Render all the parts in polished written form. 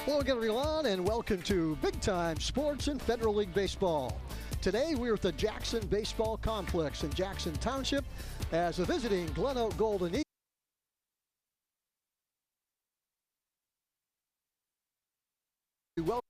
Hello again, everyone, and welcome to Big Time Sports in Federal League Baseball. Today, we're at the Jackson Baseball Complex in Jackson Township as a visiting GlenOak Golden Eagles. Well,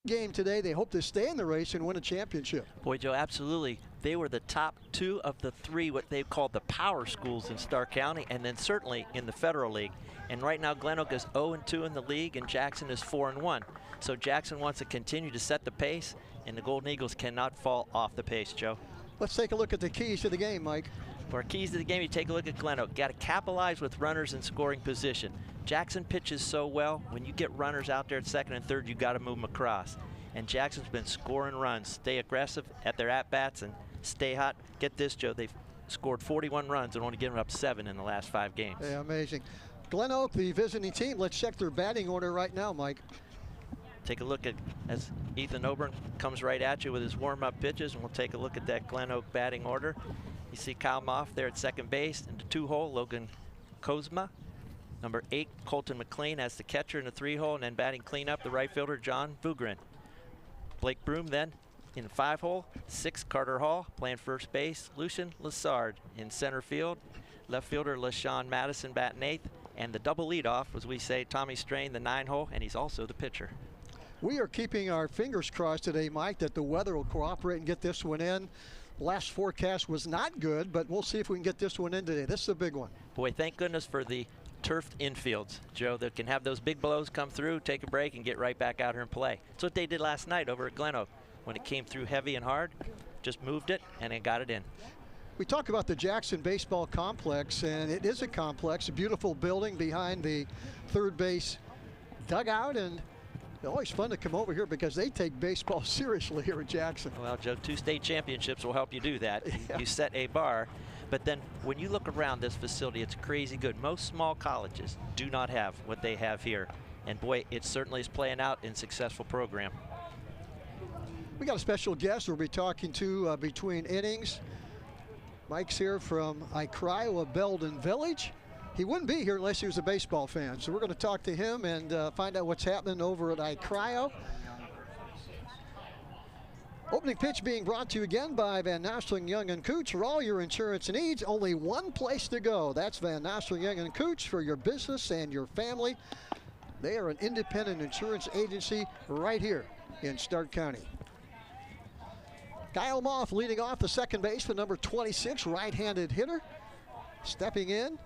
game today, they hope to stay in the race and win a championship. Boy, Joe, absolutely. They were the top two of the three, what they called the power schools in Stark County, and then certainly in the Federal League. And right now, GlenOak is 0-2 in the league, and Jackson is 4-1. So Jackson wants to continue to set the pace, and the Golden Eagles cannot fall off the pace, Joe. Let's take a look at the keys to the game, Mike. For our keys to the game, you take a look at GlenOak. Got to capitalize with runners in scoring position. Jackson pitches so well. When you get runners out there at second and third, you got to move them across. And Jackson's been scoring runs. Stay aggressive at their at-bats and stay hot. Get this, Joe. They've scored 41 runs and only given up 7 in the last 5 games. Yeah, amazing. GlenOak, the visiting team. Let's check their batting order right now, Mike. Take a look at as Ethan Oburn comes right at you with his warm-up pitches, and we'll take a look at that GlenOak batting order. You see Kyle Moff there at second base. In the 2-hole, Logan Kozma. Number 8, Colton McLean as the catcher in the 3-hole, and then batting cleanup, the right fielder, John Vugren. Blake Broom then in the 5-hole, 6, Carter Hall playing first base, Lucian Lassard in center field, left fielder LaShawn Madison batting 8th, and the double leadoff, as we say, Tommy Strain, the 9-hole, and he's also the pitcher. We are keeping our fingers crossed today, Mike, that the weather will cooperate and get this one in. Last forecast was not good, but we'll see if we can get this one in today. This is a big one. Boy, thank goodness for the turfed infields, Joe, that can have those big blows come through, take a break, and get right back out here and play. That's what they did last night over at GlenOak. When it came through heavy and hard, just moved it, and it got it in. We talk about the Jackson Baseball Complex, and it is a complex, a beautiful building behind the third base dugout, and it's always fun to come over here because they take baseball seriously here at Jackson. Well, Joe, 2 state championships will help you do that. Yeah. You set a bar. But then when you look around this facility, it's crazy good. Most small colleges do not have what they have here. And boy, it certainly is playing out in a successful program. We got a special guest we'll be talking to between innings. Mike's here from Icriowa Belden Village. He wouldn't be here unless he was a baseball fan. So we're going to talk to him and find out what's happening over at Icriowa. Opening pitch being brought to you again by Van Nostrand, Young & Cooch. For all your insurance needs, only one place to go. That's Van Nostrand, Young & Cooch for your business and your family. They are an independent insurance agency right here in Stark County. Kyle Moff leading off, the second baseman, number 26, right-handed hitter. Stepping in,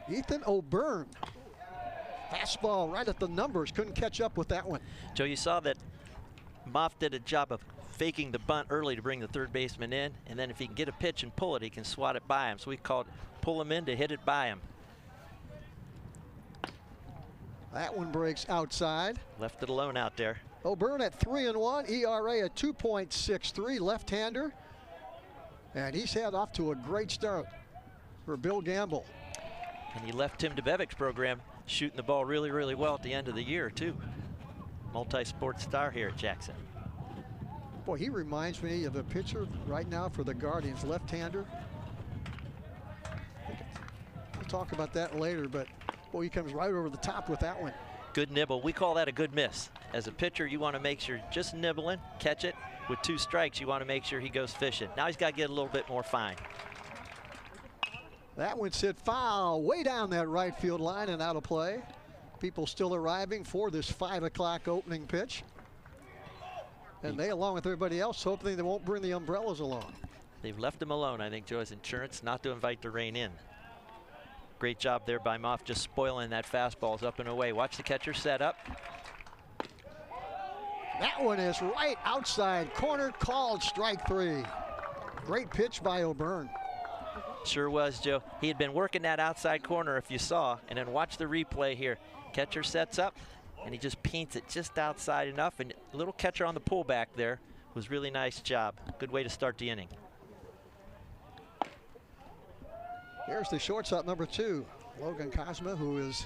Ethan O'Byrne. Fastball right at the numbers, couldn't catch up with that one. Joe, you saw that Moff did a job of faking the bunt early to bring the third baseman in, and then if he can get a pitch and pull it, he can swat it by him. So we called pull him in to hit it by him. That one breaks outside. Left it alone out there. O'Byrne at 3-1, ERA at 2.63, left-hander. And he's had off to a great start for Bill Gamble. And he left Tim DeBevic's program shooting the ball really, really well at the end of the year, too. Multi-sport star here at Jackson. Boy, he reminds me of a pitcher right now for the Guardians, left-hander. We'll talk about that later, but boy, he comes right over the top with that one. Good nibble. We call that a good miss. As a pitcher, you want to make sure just nibbling, catch it. With 2 strikes, you want to make sure he goes fishing. Now he's got to get a little bit more fine. That one's hit foul way down that right field line and out of play. People still arriving for this 5 o'clock opening pitch. And they, along with everybody else, hoping they won't bring the umbrellas along. They've left him alone, I think, Joe, as insurance not to invite the rain in. Great job there by Moff, just spoiling that fastballs up and away. Watch the catcher set up. That one is right outside corner, called strike 3. Great pitch by O'Byrne. Sure was, Joe. He had been working that outside corner, if you saw, and then watch the replay here. Catcher sets up, and he just paints it just outside enough, and a little catcher on the pullback there was really nice job. Good way to start the inning. Here's the shortstop, number 2, Logan Kozma, who is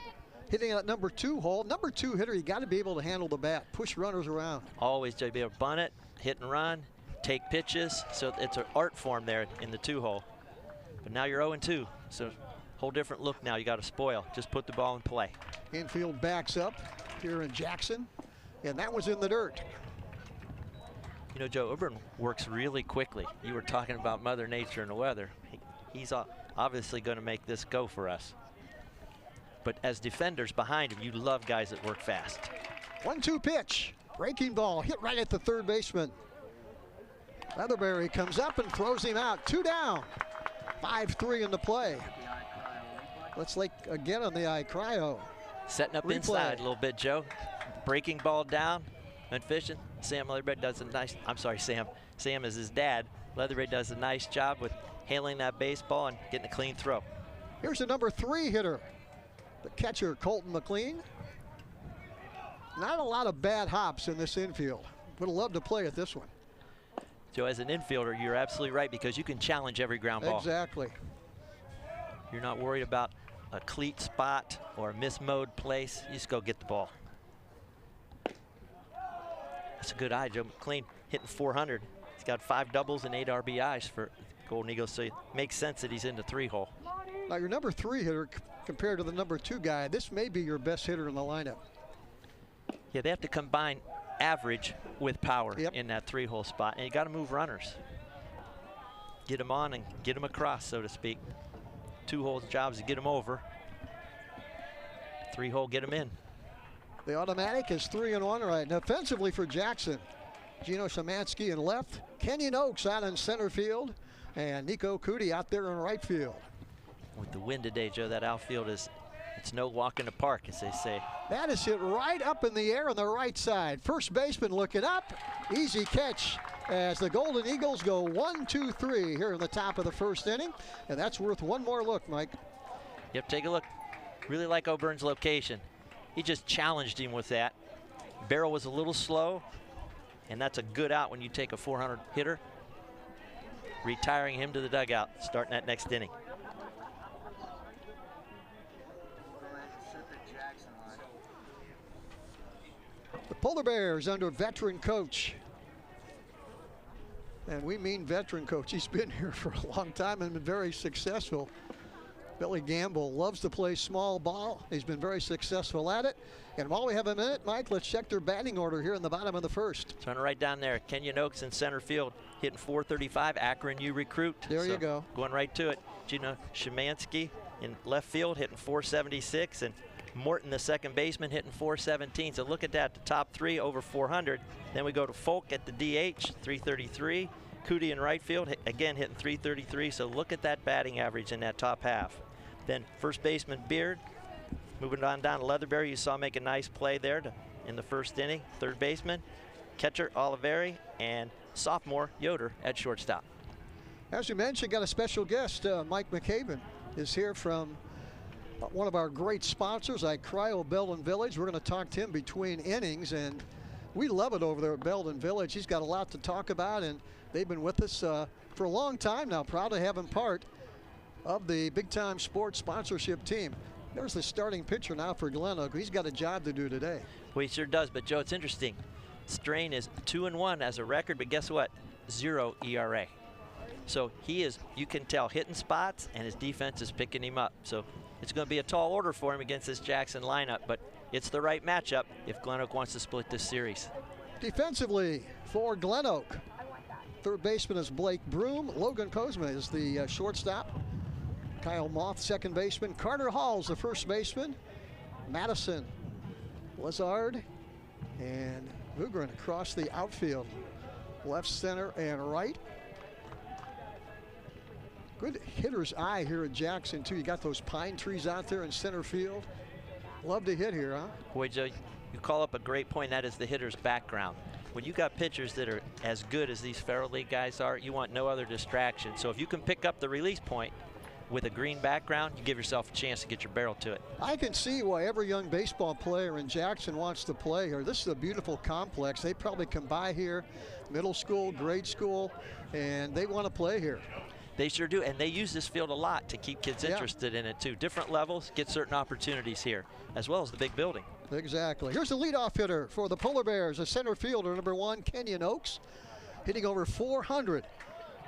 hitting at number 2 hole. Number 2 hitter, you got to be able to handle the bat, push runners around. Always, Joe, be able to bunt it, hit and run, take pitches. So it's an art form there in the 2 hole. But now you're 0-2, so whole different look now. You got to spoil. Just put the ball in play. Infield backs up here in Jackson, and that was in the dirt. You know, Joe, Auburn works really quickly. You were talking about Mother Nature and the weather. He's obviously going to make this go for us. But as defenders behind him, you love guys that work fast. 1-2 pitch. Breaking ball hit right at the third baseman. Leatherberry comes up and throws him out. 2 down. 5-3 in the play. Let's look again on the cryo. Setting up replay. Inside a little bit, Joe. Breaking ball down and fishing. Sam Leatherberry does a nice, I'm sorry, Sam. Sam is his dad. Leatherberry does a nice job with handling that baseball and getting a clean throw. Here's the number 3 hitter, the catcher, Colton McLean. Not a lot of bad hops in this infield. Would have loved to play at this one. Joe, as an infielder, you're absolutely right because you can challenge every ground ball. Exactly. You're not worried about a cleat spot or a mismowed place. You just go get the ball. That's a good eye, Joe McLean hitting 400. He's got 5 doubles and 8 RBIs for Golden Eagles, so it makes sense that he's in the 3-hole. Now your number 3 hitter compared to the number 2 guy, this may be your best hitter in the lineup. Yeah, they have to combine average with power in that 3-hole spot, and you got to move runners. Get them on and get them across, so to speak. 2-hole jobs to get them over. 3-hole, get them in. The automatic is 3-1 right now. Offensively for Jackson, Gino Szymanski in left, Kenyon Oaks out in center field, and Nico Cootie out there in right field. With the wind today, Joe, that outfield it's no walk in the park, as they say. That is hit right up in the air on the right side. First baseman looking up. Easy catch as the Golden Eagles go 1-2-3 here in the top of the first inning. And that's worth one more look, Mike. Yep, take a look. Really like Auburn's location. He just challenged him with that. Barrel was a little slow, and that's a good out when you take a 400 hitter. Retiring him to the dugout, starting that next inning. The Polar Bears under veteran coach. And we mean veteran coach. He's been here for a long time and been very successful. Billy Gamble loves to play small ball. He's been very successful at it. And while we have a minute, Mike, let's check their batting order here in the bottom of the first. Trying to right down there. Kenyon Oaks in center field, hitting .435. Akron U recruit. There you go. Going right to it. Gino Szymanski in left field, hitting .476. And Morton, the second baseman, hitting .417. So look at that, the top 3 over 400. Then we go to Folk at the DH, .333. Cootie in right field, again hitting .333. So look at that batting average in that top half. Then first baseman Beard, moving on down to Leatherberry. You saw make a nice play there in the first inning. Third baseman, catcher Oliveri, and sophomore Yoder at shortstop. As you mentioned, got a special guest. Mike McCabe is here from one of our great sponsors, Cryo Belden Village. We're going to talk to him between innings, and we love it over there at Belden Village. He's got a lot to talk about, and they've been with us for a long time now. Proud to have him part of the big time sports sponsorship team. There's the starting pitcher now for GlenOak. He's got a job to do today. Well, he sure does, but Joe, it's interesting. Strain is 2-1 as a record, but guess what? 0 ERA. So he is, you can tell, hitting spots, and his defense is picking him up. So it's going to be a tall order for him against this Jackson lineup, but it's the right matchup if GlenOak wants to split this series. Defensively for GlenOak, third baseman is Blake Broom. Logan Kozma is the shortstop. Kyle Moth, second baseman. Carter Hall's the first baseman. Madison, Lazard, and Mugren across the outfield. Left, center, and right. Good hitter's eye here at Jackson, too. You got those pine trees out there in center field. Love to hit here, huh? Boy, Joe, you call up a great point. That is the hitter's background. When you got pitchers that are as good as these Federal League guys are, you want no other distraction. So if you can pick up the release point with a green background, you give yourself a chance to get your barrel to it. I can see why every young baseball player in Jackson wants to play here. This is a beautiful complex. They probably come by here, middle school, grade school, and they want to play here. They sure do, and they use this field a lot to keep kids interested in it too. Different levels, get certain opportunities here, as well as the big building. Exactly. Here's the leadoff hitter for the Polar Bears, a center fielder, number 1, Kenyon Oaks, hitting over 400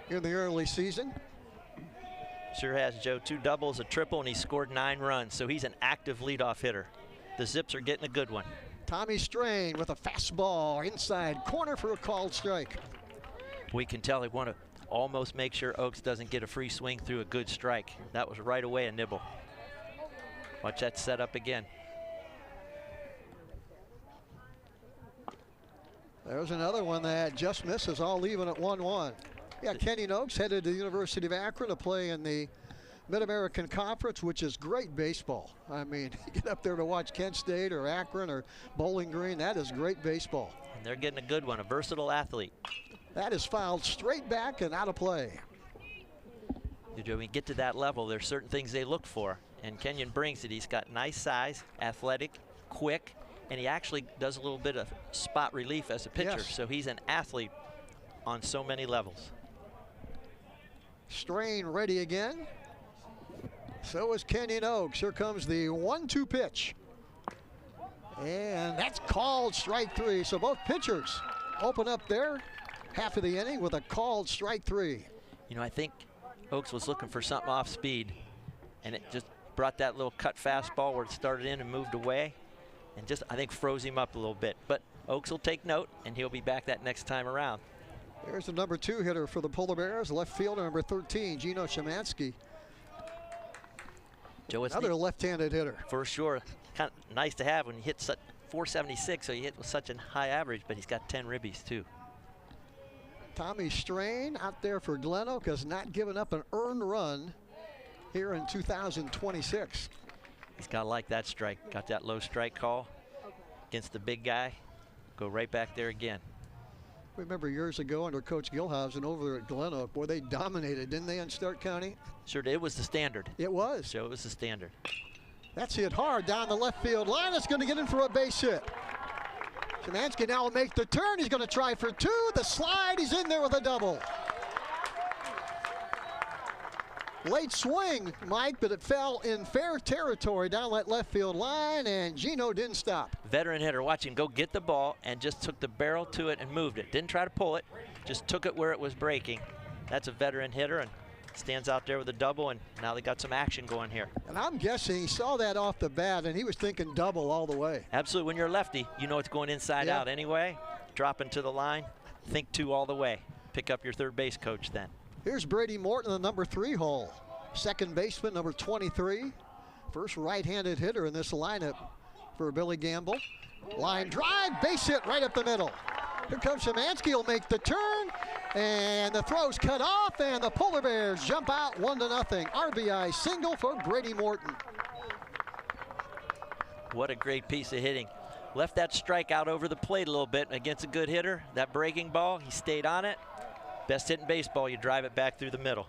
in the early season. Sure has, Joe. 2 doubles, a triple, and he scored 9 runs, so he's an active leadoff hitter. The Zips are getting a good one. Tommy Strain with a fastball inside corner for a called strike. We can tell they want to almost make sure Oaks doesn't get a free swing through a good strike. That was right away a nibble. Watch that set up again. There's another one that just misses, all leaving at 1-1. Yeah, Kenyon Oaks headed to the University of Akron to play in the Mid-American Conference, which is great baseball. I mean, you get up there to watch Kent State or Akron or Bowling Green. That is great baseball. And they're getting a good one, a versatile athlete. That is fouled straight back and out of play. When we get to that level, there's certain things they look for. And Kenyon brings it. He's got nice size, athletic, quick, and he actually does a little bit of spot relief as a pitcher. Yes. So he's an athlete on so many levels. Strain ready again. So is Kenyon Oaks. Here comes the 1-2 pitch. And that's called strike 3. So both pitchers open up their half of the inning with a called strike 3. You know, I think Oaks was looking for something off speed, and it just brought that little cut fastball where it started in and moved away, and just, I think, froze him up a little bit. But Oaks will take note, and he'll be back that next time around. There's the number 2 hitter for the Polar Bears, left fielder number 13, Gino Szymanski. Joe, it's another left-handed hitter. For sure. Kind of nice to have when he hits 476, so he hit with such a high average, but he's got 10 ribbies too. Tommy Strain out there for GlenOak has not given up an earned run here in 2026. He's got to like that strike. Got that low strike call against the big guy. Go right back there again. Remember years ago under Coach Gilhausen over at GlenOak, boy, they dominated, didn't they, in Stark County? Sure, it was the standard. It was. So it was the standard. That's hit hard down the left field line. It's going to get in for a base hit. Szymanski now will make the turn. He's going to try for 2. The slide, he's in there with a double. Late swing, Mike, but it fell in fair territory down that left field line, and Gino didn't stop. Veteran hitter, watch him go get the ball and just took the barrel to it and moved it. Didn't try to pull it, just took it where it was breaking. That's a veteran hitter and stands out there with a double, and now they got some action going here. And I'm guessing he saw that off the bat, and he was thinking double all the way. Absolutely. When you're a lefty, you know it's going inside out anyway. Dropping to the line, think 2 all the way. Pick up your third base coach then. Here's Brady Morton in the number 3 hole. Second baseman, number 23. First right-handed hitter in this lineup for Billy Gamble. Line drive, base hit right up the middle. Here comes Szymanski, will make the turn, and the throw's cut off, and the Polar Bears jump out 1-0. RBI single for Brady Morton. What a great piece of hitting. Left that strike out over the plate a little bit against a good hitter. That breaking ball, he stayed on it. Best hit in baseball, you drive it back through the middle.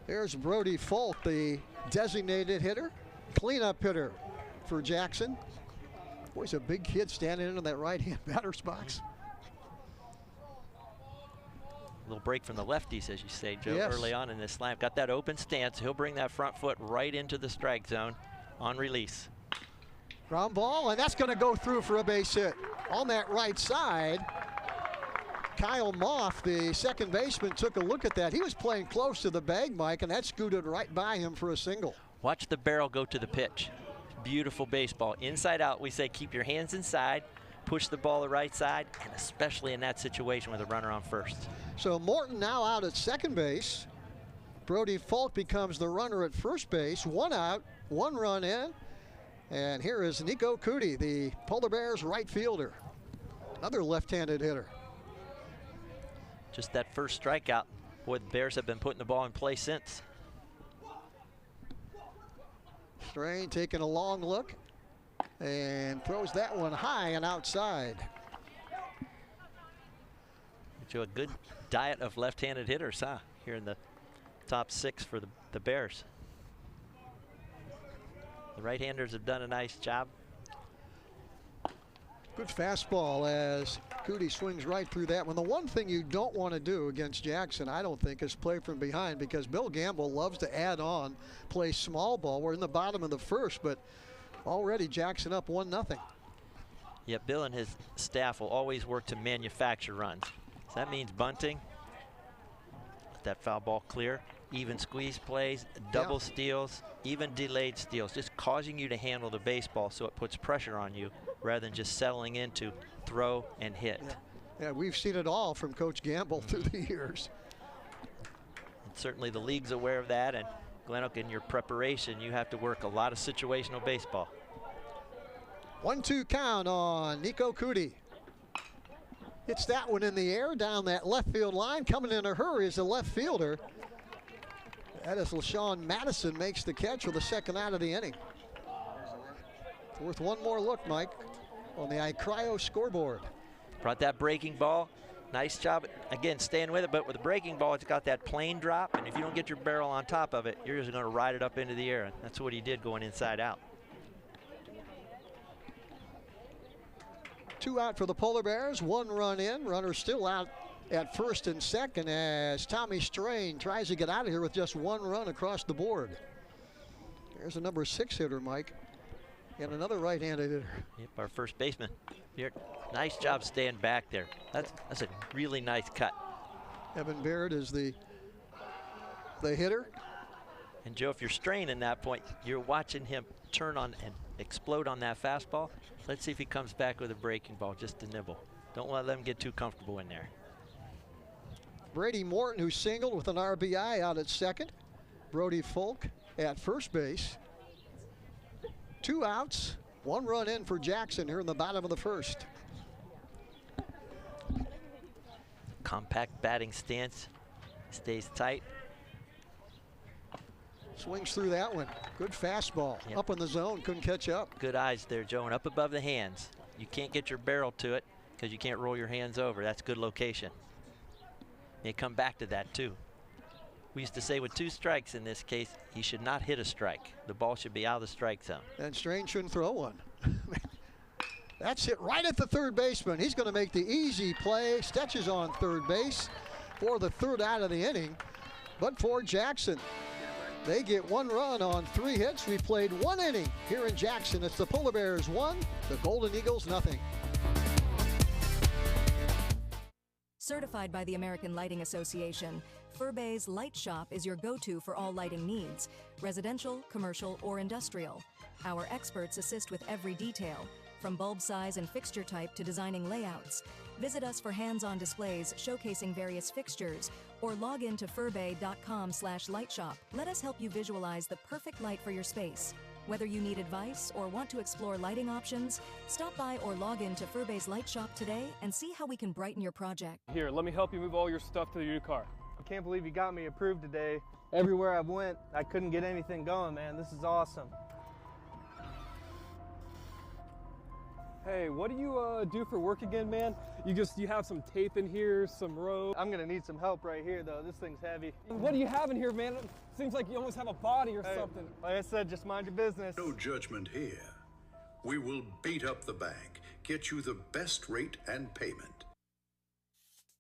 There's Brody Folk, the designated hitter, cleanup hitter for Jackson. Boy, he's a big kid standing in that right-hand batter's box. A little break from the lefties, as you say, Joe, yes. Early on in this slam. Got that open stance. He'll bring that front foot right into the strike zone on release. Ground ball, and that's going to go through for a base hit. On that right side, Kyle Moff, the second baseman, took a look at that. He was playing close to the bag, Mike, and that scooted right by him for a single. Watch the barrel go to the pitch. Beautiful baseball. Inside out, we say keep your hands inside, push the ball the right side, and especially in that situation with a runner on first. So Morton now out at second base. Brody Folk becomes the runner at first base. 1 out, 1 run in. And here is Nico Cootie, the Polar Bears right fielder. Another left-handed hitter. Just that first strikeout. Boy, the Bears have been putting the ball in play since. Strain taking a long look and throws that one high and outside. A good diet of left-handed hitters, huh? Here in the top 6 for the Bears. The right-handers have done a nice job. Good fastball as Cootie swings right through that one. The one thing you don't want to do against Jackson, I don't think, is play from behind, because Bill Gamble loves to add on, play small ball. We're in the bottom of the first, but already Jackson up 1-0. Yeah, Bill and his staff will always work to manufacture runs. So that means bunting. Let that foul ball clear. even squeeze plays, double steals, even delayed steals, just causing you to handle the baseball so it puts pressure on you rather than just settling into throw and hit. Yeah, we've seen it all from Coach Gamble through the years. And certainly the league's aware of that, and GlenOak, in your preparation, you have to work a lot of situational baseball. 1-2 count on Nico Cootie. Hits that one in the air down that left field line. Coming in a hurry is the left fielder. That is LaShawn Madison, makes the catch for the second out of the inning. It's worth one more look, Mike, on the iCryo scoreboard. Brought that breaking ball. Nice job, again, staying with it, but with the breaking ball, it's got that plane drop, and if you don't get your barrel on top of it, you're just going to ride it up into the air. And that's what he did going inside out. 2 out for the Polar Bears, 1 run in. Runner still out at first and second as Tommy Strain tries to get out of here with just 1 run across the board. There's a number 6 hitter, Mike, and another right-handed hitter. Yep, our first baseman. Here, nice job staying back there. That's a really nice cut. Evan Baird is the hitter. And Joe, if you're straining that point, you're watching him turn on and explode on that fastball. Let's see if he comes back with a breaking ball just to nibble. Don't let them get too comfortable in there. Brady Morton, who singled with an RBI out at second. Brody Folk at first base. 2 outs, 1 run in for Jackson here in the bottom of the first. Compact batting stance, stays tight. Swings through that one. Good fastball. Up in the zone, couldn't catch up. Good eyes there, Joe, and up above the hands. You can't get your barrel to it because you can't roll your hands over. That's good location. They come back to that too. We used to say with 2 strikes in this case, he should not hit a strike. The ball should be out of the strike zone. And Strain shouldn't throw one. That's hit right at the third baseman. He's going to make the easy play. Stetches on third base for the 3rd out of the inning. But for Jackson, they get 1 run on 3 hits. We played 1 inning here in Jackson. It's the Polar Bears 1, the Golden Eagles nothing. Certified by the American Lighting Association, Furbay's Light Shop is your go-to for all lighting needs, residential, commercial, or industrial. Our experts assist with every detail, from bulb size and fixture type to designing layouts. Visit us for hands-on displays showcasing various fixtures, or log in to furbay.com/lightshop. Let us help you visualize the perfect light for your space. Whether you need advice or want to explore lighting options, stop by or log in to Furbay's Light Shop today and see how we can brighten your project. Here, let me help you move all your stuff to the new car. I can't believe you got me approved today. Everywhere I went, I couldn't get anything going, man. This is awesome. Hey, what do you do for work again, man? You have some tape in here, some rope. I'm gonna need some help right here, though. This thing's heavy. What do you have in here, man? It seems like you almost have a body or something. Like I said, just mind your business. No judgment here. We will beat up the bank, get you the best rate and payment.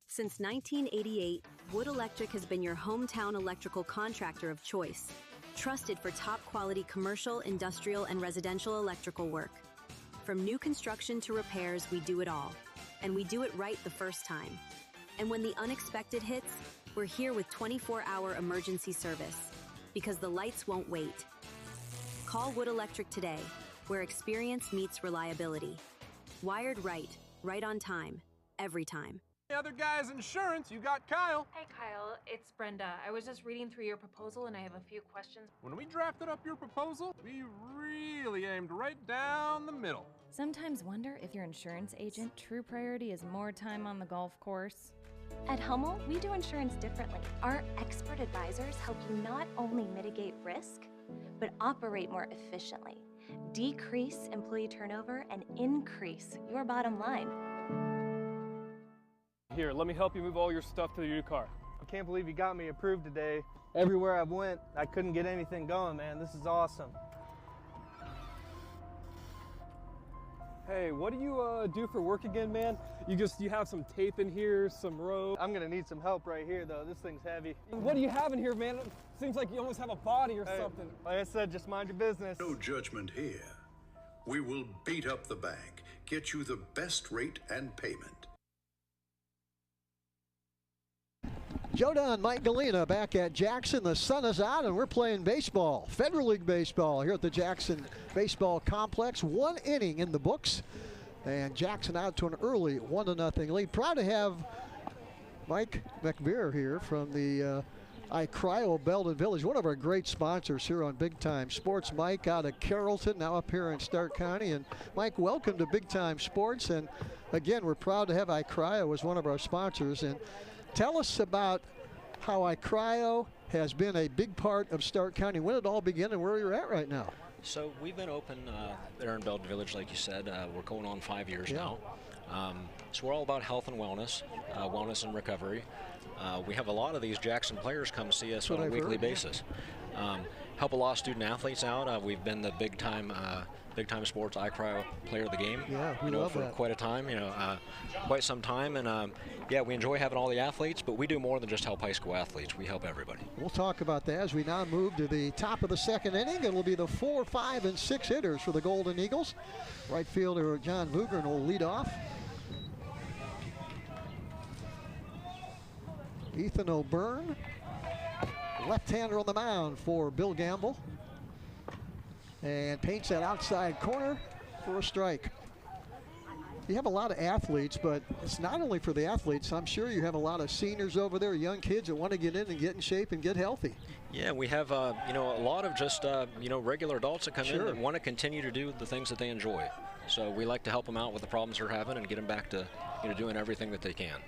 Since 1988, Wood Electric has been your hometown electrical contractor of choice, trusted for top quality commercial, industrial, and residential electrical work. From new construction to repairs, we do it all. And we do it right the first time. And when the unexpected hits, we're here with 24-hour emergency service. Because the lights won't wait. Call Wood Electric today, where experience meets reliability. Wired right, right on time, every time. The other guy's insurance, you got Kyle. Hey Kyle, it's Brenda. I was just reading through your proposal and I have a few questions. When we drafted up your proposal, we really aimed right down the middle. Sometimes wonder if your insurance agent true priority is more time on the golf course. At Hummel, we do insurance differently. Our expert advisors help you not only mitigate risk, but operate more efficiently, decrease employee turnover, and increase your bottom line. Here, let me help you move all your stuff to the new car. I can't believe you got me approved today. Everywhere I went, I couldn't get anything going, man. This is awesome. Hey, what do you do for work again, man? You have some tape in here, some rope. I'm gonna need some help right here, though. This thing's heavy. What do you have in here, man? It seems like you almost have a body or something. Like I said, just mind your business. No judgment here. We will beat up the bank, get you the best rate and payment. Joe Dunn, Mike Galena back at Jackson. The sun is out and we're playing baseball. Federal League baseball here at the Jackson Baseball Complex. 1 inning in the books. And Jackson out to an early 1-0 lead. Proud to have Mike McBeer here from the iCryo Belden Village, one of our great sponsors here on Big Time Sports. Mike out of Carrollton, now up here in Stark County. And Mike, welcome to Big Time Sports. And again, we're proud to have iCryo as one of our sponsors. And tell us about how iCryo has been a big part of Stark County, when it all began and where you're at right now. So we've been open there in Belden Village, like you said. We're going on 5 years now. So we're all about health and wellness, wellness and recovery. We have a lot of these Jackson players come see us on a weekly basis. Help a lot of student athletes out. We've been the Big Time Sports iCryo Player of the Game. Yeah, we love for that. quite a time. Quite some time. And yeah, we enjoy having all the athletes, but we do more than just help high school athletes. We help everybody. We'll talk about that as we now move to the top of the second inning. It will be the 4, 5, and 6 hitters for the Golden Eagles. Right fielder John Vugren will lead off. Ethan O'Byrne, left-hander on the mound for Bill Gamble. And paints that outside corner for a strike. You have a lot of athletes, but it's not only for the athletes. I'm sure you have a lot of seniors over there, young kids that want to get in and get in shape and get healthy. Yeah, we have a lot of just regular adults that come in that want to continue to do the things that they enjoy. So we like to help them out with the problems they're having and get them back to doing everything that they can.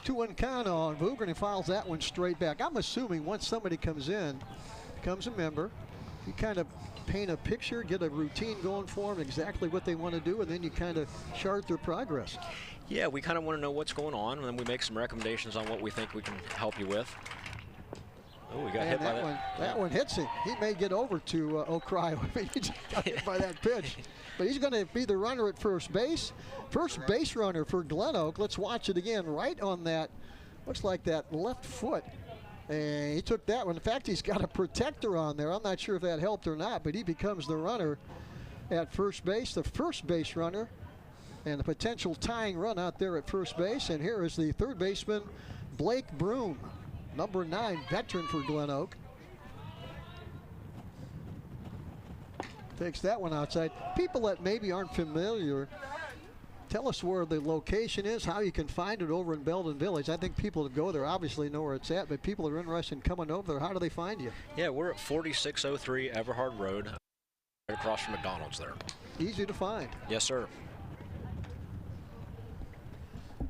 2-1 count on Vugren. He files that one straight back. I'm assuming once somebody comes in, becomes a member, you kind of paint a picture, get a routine going for them, exactly what they want to do, and then you kind of chart their progress. Yeah, we kind of want to know what's going on, and then we make some recommendations on what we think we can help you with. Oh, we got hit by that. That one hits him. He may get over to O'Cry. He just got hit by that pitch. But he's going to be the runner at first base. First base runner for GlenOak. Let's watch it again. Right on that, looks like that left foot. And he took that one. In fact, he's got a protector on there. I'm not sure if that helped or not, but he becomes the runner at first base, the first base runner, and a potential tying run out there at first base. And here is the third baseman, Blake Broom, number 9 veteran for GlenOak. Takes that one outside. People that maybe aren't familiar, tell us where the location is, how you can find it over in Belden Village. I think people that go there obviously know where it's at, but people that are interested in coming over there, how do they find you? Yeah, we're at 4603 Everhard Road, right across from McDonald's there. Easy to find. Yes, sir. Do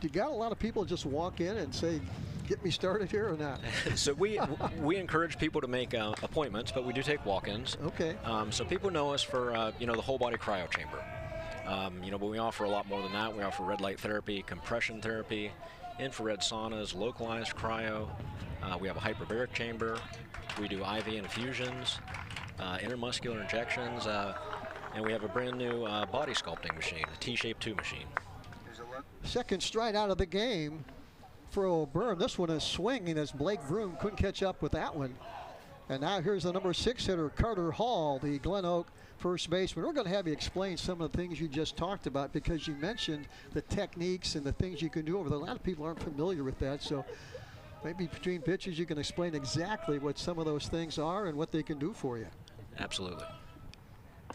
you got a lot of people just walk in and say, get me started here or not? So we encourage people to make appointments, but we do take walk-ins. Okay. So people know us for the whole body cryo chamber. But we offer a lot more than that. We offer red light therapy, compression therapy, infrared saunas, localized cryo. We have a hyperbaric chamber. We do IV infusions, intermuscular injections, and we have a brand new body sculpting machine, a T-shaped 2 machine. Second strike out of the game for O'Byrne. This one is swinging as Blake Broom couldn't catch up with that one. And now here's the number 6 hitter, Carter Hall, the GlenOak first baseman. We're going to have you explain some of the things you just talked about, because you mentioned the techniques and the things you can do over there. A lot of people aren't familiar with that, so maybe between pitches you can explain exactly what some of those things are and what they can do for you. Absolutely.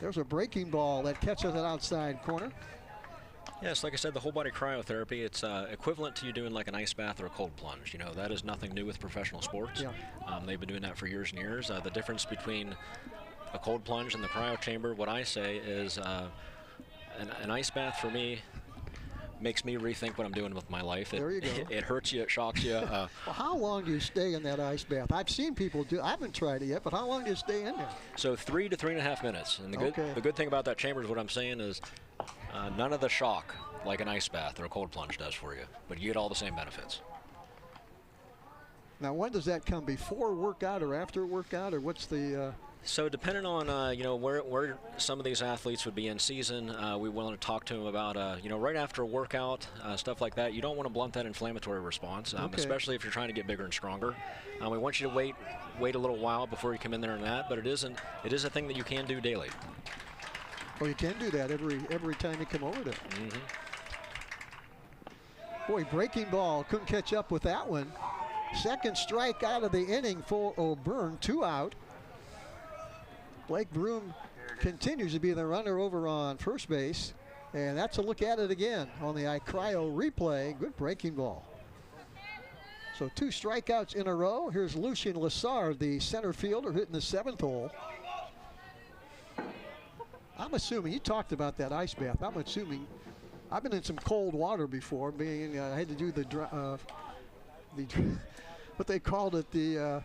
There's a breaking ball that catches it outside corner. Yes, like I said, the whole body cryotherapy, it's equivalent to you doing like an ice bath or a cold plunge. That is nothing new with professional sports. Yeah. They've been doing that for years and years. The difference between a cold plunge and the cryo chamber, what I say is an ice bath for me makes me rethink what I'm doing with my life. There you go. It hurts you, it shocks you. Well, how long do you stay in that ice bath? I've seen people do. I haven't tried it yet, but how long do you stay in there? So 3 to 3.5 minutes. And the good thing about that chamber is what I'm saying is none of the shock like an ice bath or a cold plunge does for you, but you get all the same benefits. Now, when does that come? Before workout or after workout, or what's the? So depending on where some of these athletes would be in season, we want to talk to them about right after a workout, stuff like that. You don't want to blunt that inflammatory response, especially if you're trying to get bigger and stronger. We want you to wait a little while before you come in there and that, but it is a thing that you can do daily. Well, you can do that every time you come over there. Mm-hmm. Boy, breaking ball, couldn't catch up with that one. Second strike out of the inning for O'Byrne, 2 out. Blake Broom continues to be the runner over on first base. And that's a look at it again on the iCryo replay. Good breaking ball. So 2 strikeouts in a row. Here's Lucien Lessard, the center fielder, hitting the 7th hole. I'm assuming, you talked about that ice bath. I'm assuming, I've been in some cold water before, being I had to do what they called it, the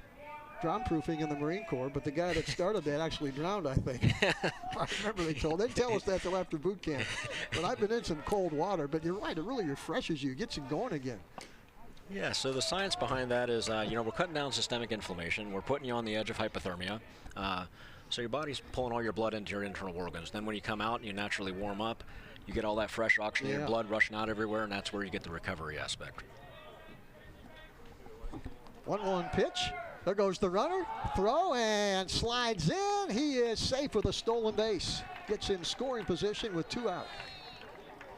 drown-proofing in the Marine Corps, but the guy that started that actually drowned, I think. I remember they tell us that till after boot camp. But I've been in some cold water, but you're right, it really refreshes you, gets you going again. Yeah, so the science behind that is, we're cutting down systemic inflammation. We're putting you on the edge of hypothermia. So your body's pulling all your blood into your internal organs. Then when you come out and you naturally warm up, you get all that fresh oxygenated blood rushing out everywhere, and that's where you get the recovery aspect. 1-1 pitch. There goes the runner. Throw and slides in. He is safe with a stolen base. Gets in scoring position with 2 out.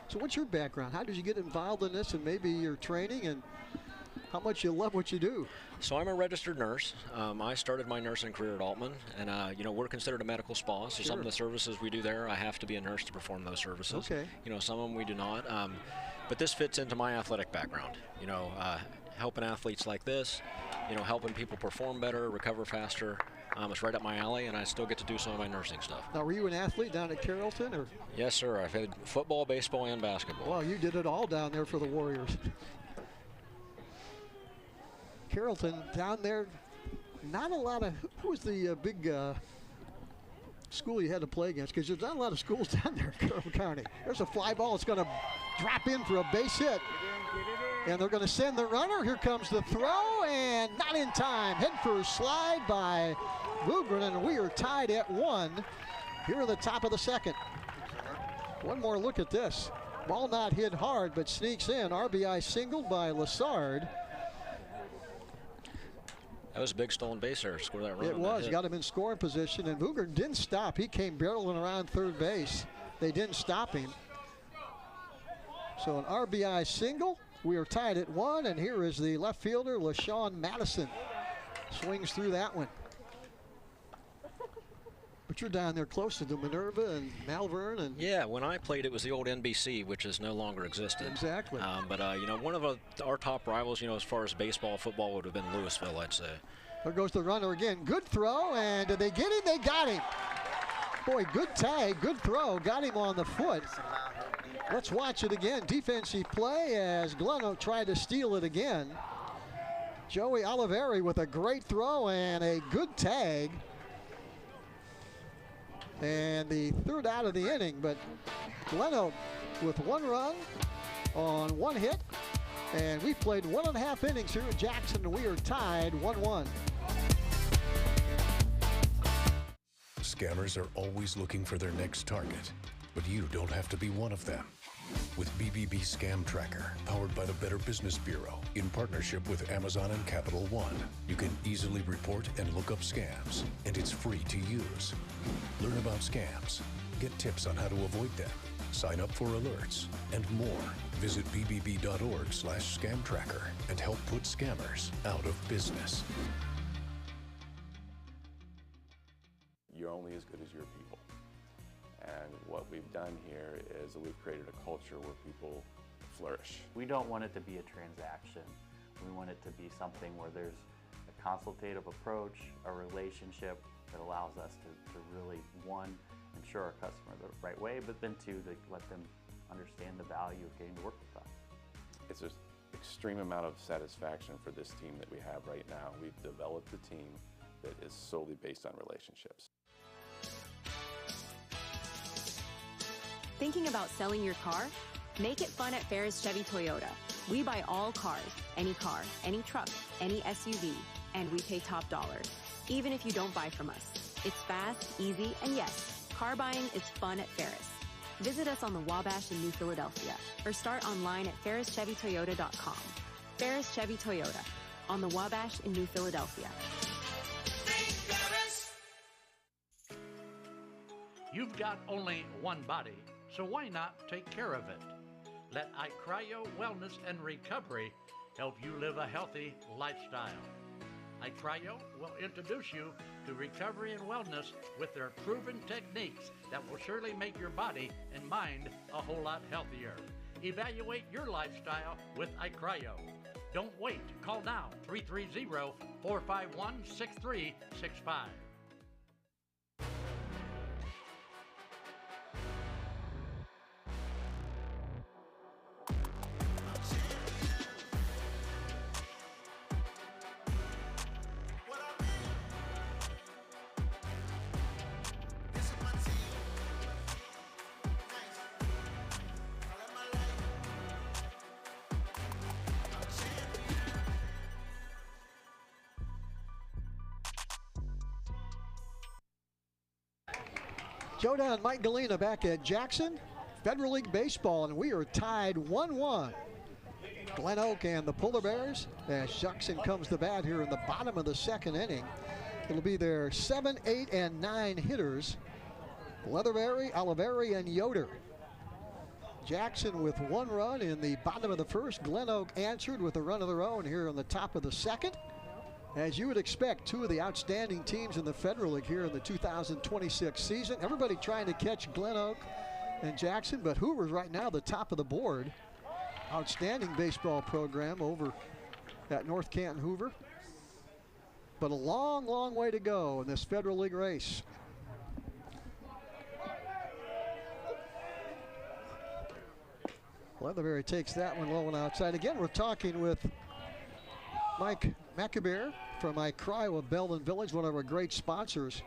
So what's your background? How did you get involved in this, and maybe your training, and how much you love what you do? So I'm a registered nurse. I started my nursing career at Altman, and we're considered a medical spa. So some of the services we do there, I have to be a nurse to perform those services. Okay. Some of them we do not. But this fits into my athletic background. Helping athletes like this, helping people perform better, recover faster. It's right up my alley, and I still get to do some of my nursing stuff. Now, were you an athlete down at Carrollton, or? Yes, sir. I've had football, baseball, and basketball. Well, you did it all down there for the Warriors. Carrollton down there, not a lot of, who was the big school you had to play against? Because there's not a lot of schools down there in Carroll County. There's a fly ball. It's going to drop in for a base hit. And they're going to send the runner. Here comes the throw, and not in time. Head first slide by Vugren, and we are tied at 1 here in the top of the second. One more look at this. Ball not hit hard, but sneaks in. RBI single by Lessard. That was a big stolen base there. Score that run. It was. Got him in scoring position, and Vugren didn't stop. He came barreling around third base. They didn't stop him. So an RBI single. We are tied at 1, and here is the left fielder, LaShawn Madison. Swings through that one. But you're down there close to the Minerva and Malvern. And yeah, when I played, it was the old NBC, which is no longer existed. Exactly. But one of our top rivals, as far as baseball, football, would have been Louisville, I'd say. There goes the runner again. Good throw, and did they get him? They got him. Boy, good tag, good throw. Got him on the foot. Let's watch it again. Defensive play as GlenOak tried to steal it again. Joey Oliveri with a great throw and a good tag. And the 3rd out of the inning, but GlenOak with 1 run on 1 hit. And we've played 1.5 innings here at Jackson, and we are tied 1-1. Scammers are always looking for their next target, but you don't have to be one of them. With BBB Scam Tracker, powered by the Better Business Bureau, in partnership with Amazon and Capital One, you can easily report and look up scams, and it's free to use. Learn about scams, get tips on how to avoid them, sign up for alerts, and more. Visit bbb.org/scamtracker and help put scammers out of business. You're only as good as your people. And what we've done here is we've created a culture where people flourish. We don't want it to be a transaction. We want it to be something where there's a consultative approach, a relationship that allows us to really, one, ensure our customer the right way, but then two, to let them understand the value of getting to work with us. It's an extreme amount of satisfaction for this team that we have right now. We've developed a team that is solely based on relationships. Thinking about selling your car? Make it fun at Ferris Chevy Toyota. We buy all cars, any truck, any SUV, and we pay top dollar, even if you don't buy from us. It's fast, easy, and yes, car buying is fun at Ferris. Visit us on the Wabash in New Philadelphia, or start online at ferrischevytoyota.com. Ferris Chevy Toyota, on the Wabash in New Philadelphia. You've got only one body, so why not take care of it? Let iCryo Wellness and Recovery help you live a healthy lifestyle. iCryo will introduce you to recovery and wellness with their proven techniques that will surely make your body and mind a whole lot healthier. Evaluate your lifestyle with iCryo. Don't wait. Call now, 330-451-6365. Joda and Mike Galena back at Jackson, Federal League Baseball, and we are tied 1-1. GlenOak and the Polar Bears as Jackson comes to bat here in the bottom of the second inning. It'll be their 7, 8, and 9 hitters, Leatherberry, Oliveri, and Yoder. Jackson with 1 run in the bottom of the first. GlenOak answered with a run of their own here in the top of the second. As you would expect, 2 of the outstanding teams in the Federal League here in the 2026 season. Everybody trying to catch GlenOak and Jackson, but Hoover's right now the top of the board. Outstanding baseball program over at North Canton Hoover. But a long, long way to go in this Federal League race. Leatherberry takes that one low and outside. Again, we're talking with Mike McAbear from iCryo of Belden Village, one of our great sponsors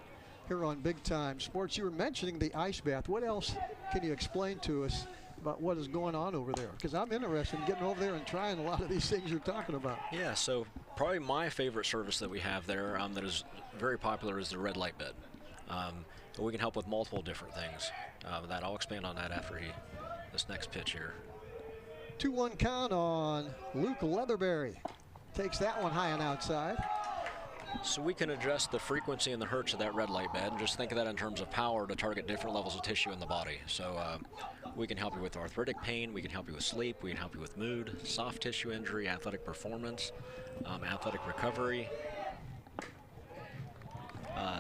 here on Big Time Sports. You were mentioning the ice bath. What else can you explain to us about what is going on over there? Because I'm interested in getting over there and trying a lot of these things you're talking about. Yeah, so probably my favorite service that we have there that is very popular is the red light bed. We can help with multiple different things. That I'll expand on that after this next pitch here. 2-1 count on Luke Leatherberry. Takes that one high and outside. So we can adjust the frequency and the hertz of that red light bed, and just think of that in terms of power to target different levels of tissue in the body. So we can help you with arthritic pain, we can help you with sleep, we can help you with mood, soft tissue injury, athletic performance, athletic recovery,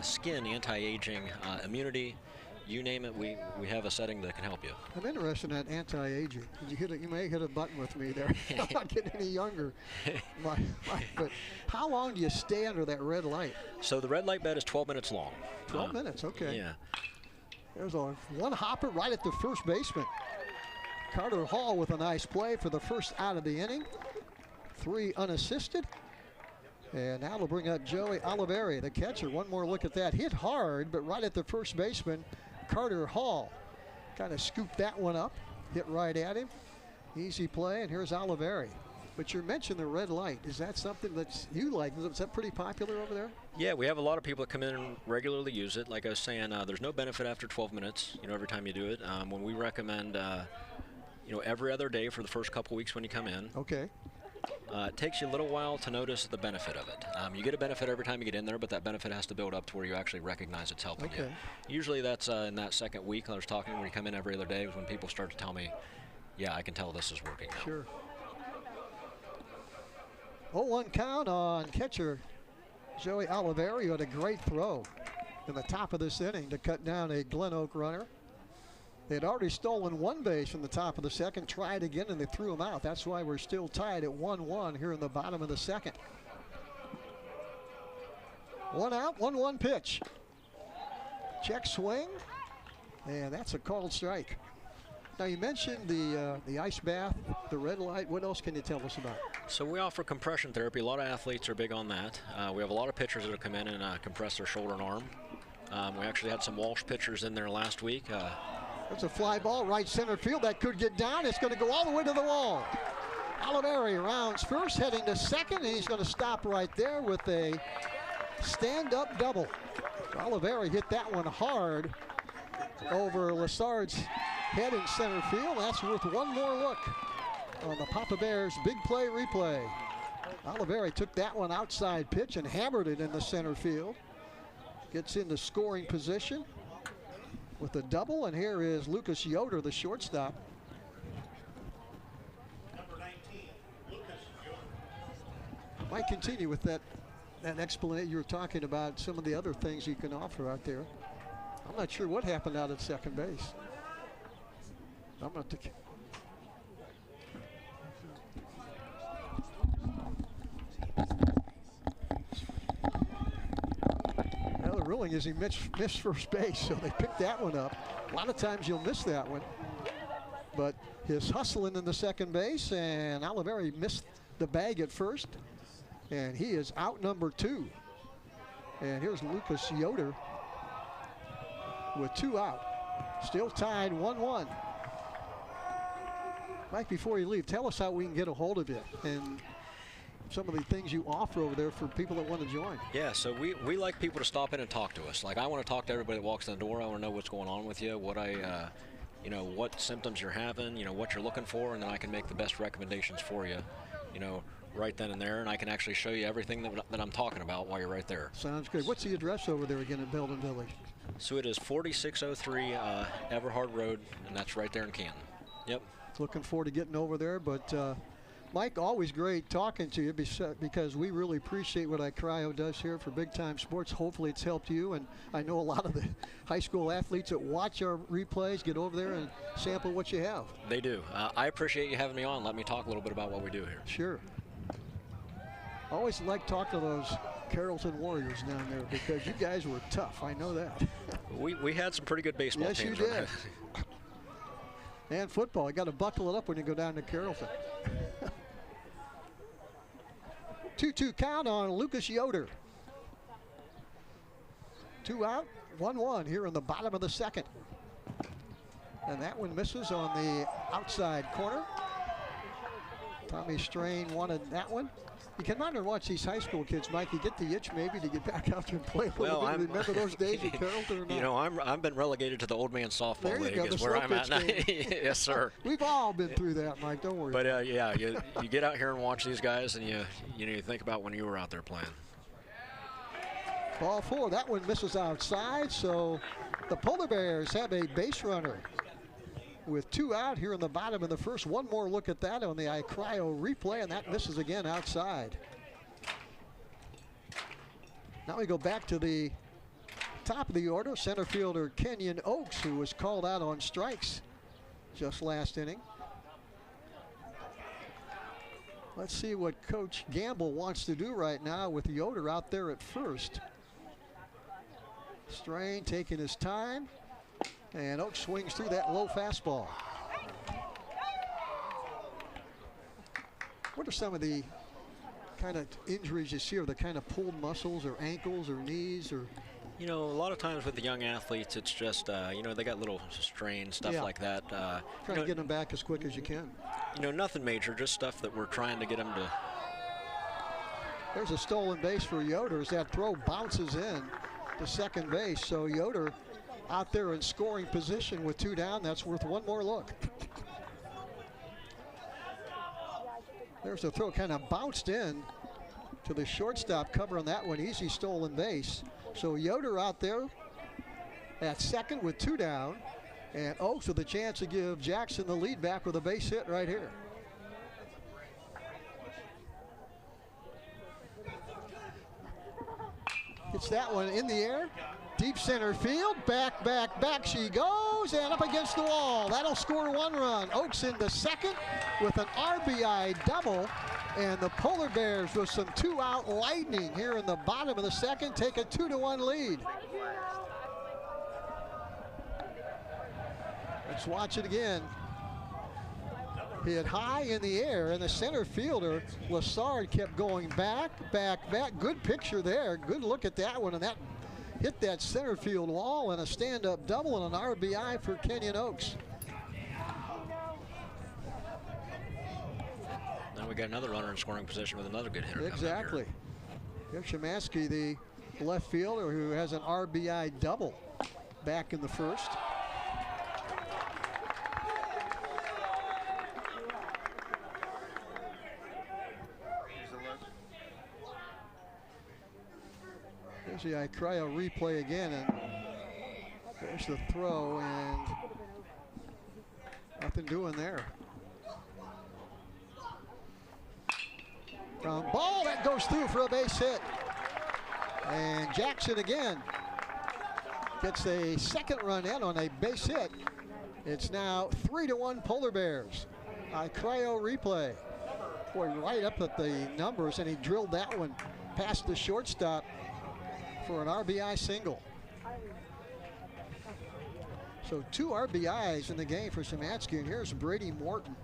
skin, anti-aging, immunity. You name it, we have a setting that can help you. I'm interested in that anti-aging. You may hit a button with me there. I'm not getting any younger. But how long do you stay under that red light? So the red light bed is 12 minutes long. 12 minutes, okay. Yeah. There's one hopper right at the first baseman. Carter Hall with a nice play for the first out of the inning. 3 unassisted. And now we'll bring up Joey Oliveri, the catcher. One more look at that. Hit hard, but right at the first baseman, Carter Hall. Kind of scooped that one up, hit right at him. Easy play, and here's Oliveri. But you mentioned the red light. Is that something that you like? Is that pretty popular over there? Yeah, we have a lot of people that come in and regularly use it. Like I was saying, there's no benefit after 12 minutes, every time you do it. When we recommend, every other day for the first couple weeks when you come in. Okay. It takes you a little while to notice the benefit of it. You get a benefit every time you get in there, but that benefit has to build up to where you actually recognize it's helping you. Usually that's in that second week I was talking, when you come in every other day, is when people start to tell me, yeah, I can tell this is working now. Sure. 0-1 count on catcher Joey Oliveri, who had a great throw in the top of this inning to cut down a GlenOak runner. They had already stolen 1 base from the top of the second, tried again, and they threw him out. That's why we're still tied at 1-1 here in the bottom of the second. 1 out, 1-1 pitch. Check swing, and that's a called strike. Now, you mentioned the ice bath, the red light. What else can you tell us about? So we offer compression therapy. A lot of athletes are big on that. We have a lot of pitchers that have come in and compress their shoulder and arm. We actually had some Walsh pitchers in there last week. That's a fly ball, right center field. That could get down. It's going to go all the way to the wall. Oliveri rounds first, heading to second, and he's going to stop right there with a stand-up double. Oliveri hit that one hard over Lassard's head in center field. That's worth one more look on the Papa Bears big play replay. Oliveri took that one outside pitch and hammered it in the center field. Gets into scoring position with a double, and here is Lucas Yoder, the shortstop. Might continue with that explanation. You were talking about some of the other things you can offer out there. I'm not sure what happened out at second base. I'm going to Well, the ruling is he missed first base, so they picked that one up. A lot of times you'll miss that one. But his hustling in the second base, and Oliveri missed the bag at first. And he is out number 2. And here's Lucas Yoder with 2 out. Still tied 1-1. Mike, before you leave, tell us how we can get a hold of you and some of the things you offer over there for people that want to join. Yeah, so we like people to stop in and talk to us. Like, I want to talk to everybody that walks in the door. I want to know what's going on with you, what you know, what symptoms you're having, you know, what you're looking for, and then I can make the best recommendations for you, you know, right then and there, and I can actually show you everything that I'm talking about while you're right there. Sounds good. What's the address over there again at Belden Village? So it is 4603 Everhard Road, and that's right there in Canton. Yep. Looking forward to getting over there, but Mike, always great talking to you because we really appreciate what iCryo does here for big time sports. Hopefully it's helped you, and I know a lot of the high school athletes that watch our replays get over there and sample what you have. They do. I appreciate you having me on. Let me talk a little bit about what we do here. Sure. Always like talking to those Carrollton Warriors down there because you guys were tough. I know that. We had some pretty good baseball teams. Yes, you did. And football. You got to buckle it up when you go down to Carrollton. 2-2 count on Lucas Yoder. 2 out, 1-1 here in the bottom of the second. And that one misses on the outside corner. Tommy Strain wanted that one. You can wonder and watch these high school kids, Mike. You get the itch maybe to get back out there and play a little bit. Remember those days in Carrollton or not? You know, I've been relegated to the old man softball league is where I'm at now. Yes, sir. We've all been through that, Mike. Don't worry. But yeah, you get out here and watch these guys, and you think about when you were out there playing. Ball 4. That one misses outside, so the Polar Bears have a base runner with 2 out here in the bottom of the first. One more look at that on the iCryo replay, and that misses again outside. Now we go back to the top of the order. Center fielder Kenyon Oaks, who was called out on strikes just last inning. Let's see what Coach Gamble wants to do right now with Yoder out there at first. Strain taking his time. And Oaks swings through that low fastball. What are some of the kind of injuries you see? Are the kind of pulled muscles or ankles or knees or? You know, a lot of times with the young athletes, it's just, you know, they got little strains, stuff like that. Trying to get them back as quick as you can. You know, nothing major, just stuff that we're trying to get them to. There's a stolen base for Yoder as that throw bounces in to second base. So Yoder out there in scoring position with 2 down. That's worth one more look. There's a throw, kind of bounced in to the shortstop cover on that one. Easy stolen base. So Yoder out there at second with 2 down. And Oaks with a chance to give Jackson the lead back with a base hit right here. Hits that one in the air. Deep center field, back she goes, and up against the wall. That'll score 1 run. Oaks into second with an RBI double, and the Polar Bears with some 2-out lightning here in the bottom of the second take a 2-1 lead. Let's watch it again. Hit high in the air, and the center fielder, Lassard, kept going back. Good picture there. Good look at that one, and that hit that center field wall, and a stand-up double and an RBI for Kenyon Oaks. Now we got another runner in scoring position with another good hitter. Exactly. Here's Shemansky, the left fielder, who has an RBI double back in the first. There's the iCryo replay again, and there's the throw, and nothing doing there. Ground ball, that goes goes through for a base hit. And Jackson again gets a second run in on a base hit. It's now 3-1 Polar Bears. Cryo replay. Boy, right up at the numbers, and he drilled that one past the shortstop for an RBI single. So 2 RBIs in the game for Szymanski, and here's Brady Morton.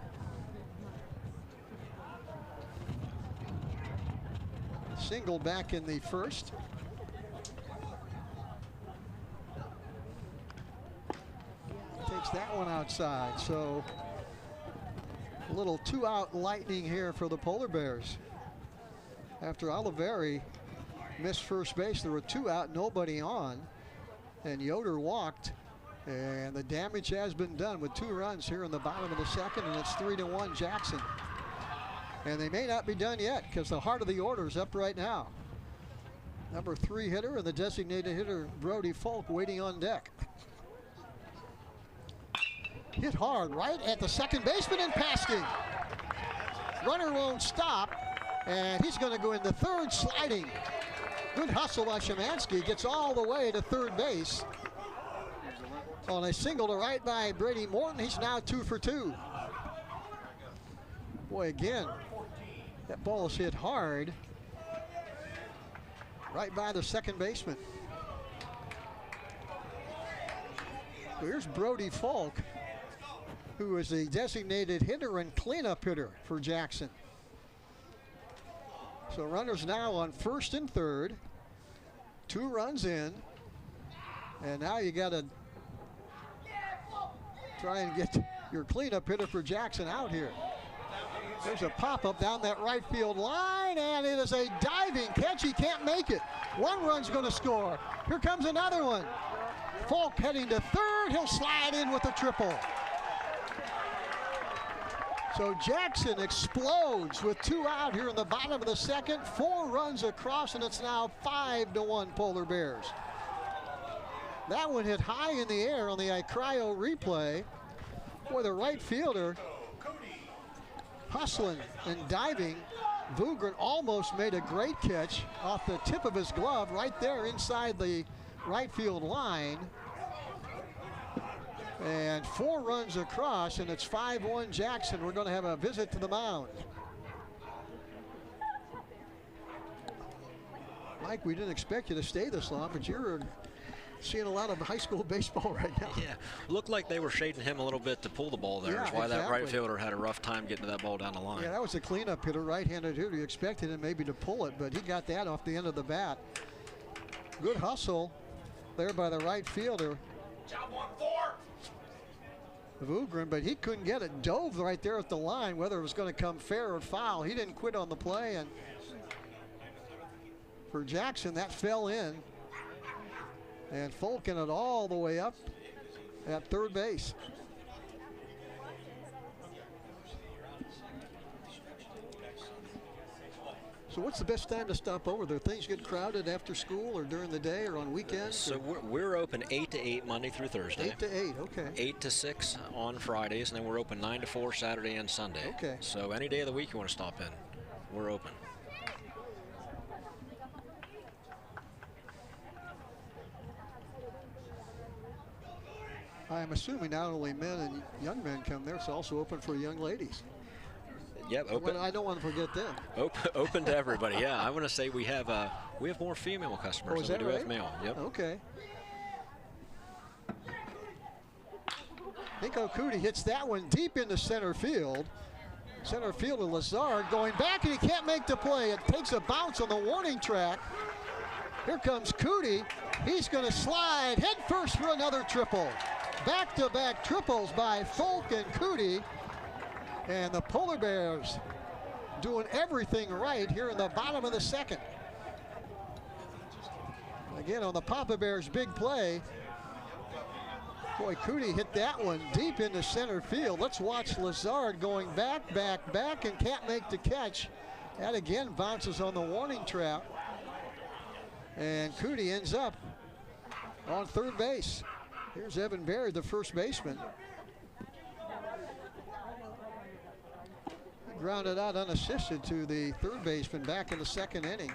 Single back in the first. Takes that one outside, so a little 2-out lightning here for the Polar Bears. After Oliveri missed first base, there were 2 out, nobody on, and Yoder walked, and the damage has been done with 2 runs here in the bottom of the second, and it's 3-1 Jackson. And they may not be done yet because the heart of the order is up right now. Number 3 hitter and the designated hitter Brody Folk waiting on deck. Hit hard right at the second baseman and passing. Runner won't stop, and he's going to go into third sliding. Good hustle by Szymanski. Gets all the way to third base. On a single to right by Brady Morton, he's now 2 for 2. Boy, again, that ball is hit hard right by the second baseman. Here's Brody Folk, who is the designated hitter and cleanup hitter for Jackson. So runners now on first and third. 2 runs in. And now you got to try and get your cleanup hitter for Jackson out here. There's a pop-up down that right field line, and it is a diving catch. He can't make it. 1 run's going to score. Here comes another one. Folk heading to third. He'll slide in with a triple. So Jackson explodes with 2 out here in the bottom of the second. 4 runs across, and it's now 5-1 Polar Bears. That one hit high in the air on the Cryo replay. Boy, the right fielder hustling and diving. Vugren almost made a great catch off the tip of his glove right there inside the right field line. And 4 runs across, and it's 5-1 Jackson. We're going to have a visit to the mound. Mike, we didn't expect you to stay this long, but you're seeing a lot of high school baseball right now. Yeah, looked like they were shading him a little bit to pull the ball there. That's why that right fielder had a rough time getting to that ball down the line. Yeah, that was a cleanup hitter, right-handed hitter. You expected him maybe to pull it, but he got that off the end of the bat. Good hustle there by the right fielder. Job 1-4. Vugren, but he couldn't get it. Dove right there at the line, whether it was going to come fair or foul. He didn't quit on the play, and for Jackson, that fell in. And Fulkin it all the way up at third base. So what's the best time to stop over there? Things get crowded after school or during the day or on weekends? So we're open 8 to 8 Monday through Thursday. 8 to 8, okay. 8 to 6 on Fridays, and then we're open 9 to 4 Saturday and Sunday. Okay. So any day of the week you want to stop in, we're open. I'm assuming not only men and young men come there, it's also open for young ladies. Yep, open. I don't want to forget them. Open to everybody. Yeah, I want to say we have more female customers than we do have male. Yep. Okay. Nico Cootie hits that one deep into center field. Center fielder Lazard going back, and he can't make the play. It takes a bounce on the warning track. Here comes Cootie. He's going to slide head first for another triple. Back-to-back triples by Folk and Cootie. And the Polar Bears doing everything right here in the bottom of the second. Again, on the Papa Bears' big play. Boy, Cootie hit that one deep into center field. Let's watch Lazard going back, and can't make the catch. That again bounces on the warning track. And Cootie ends up on third base. Here's Evan Baird, the first baseman. grounded out unassisted to the third baseman back in the second inning.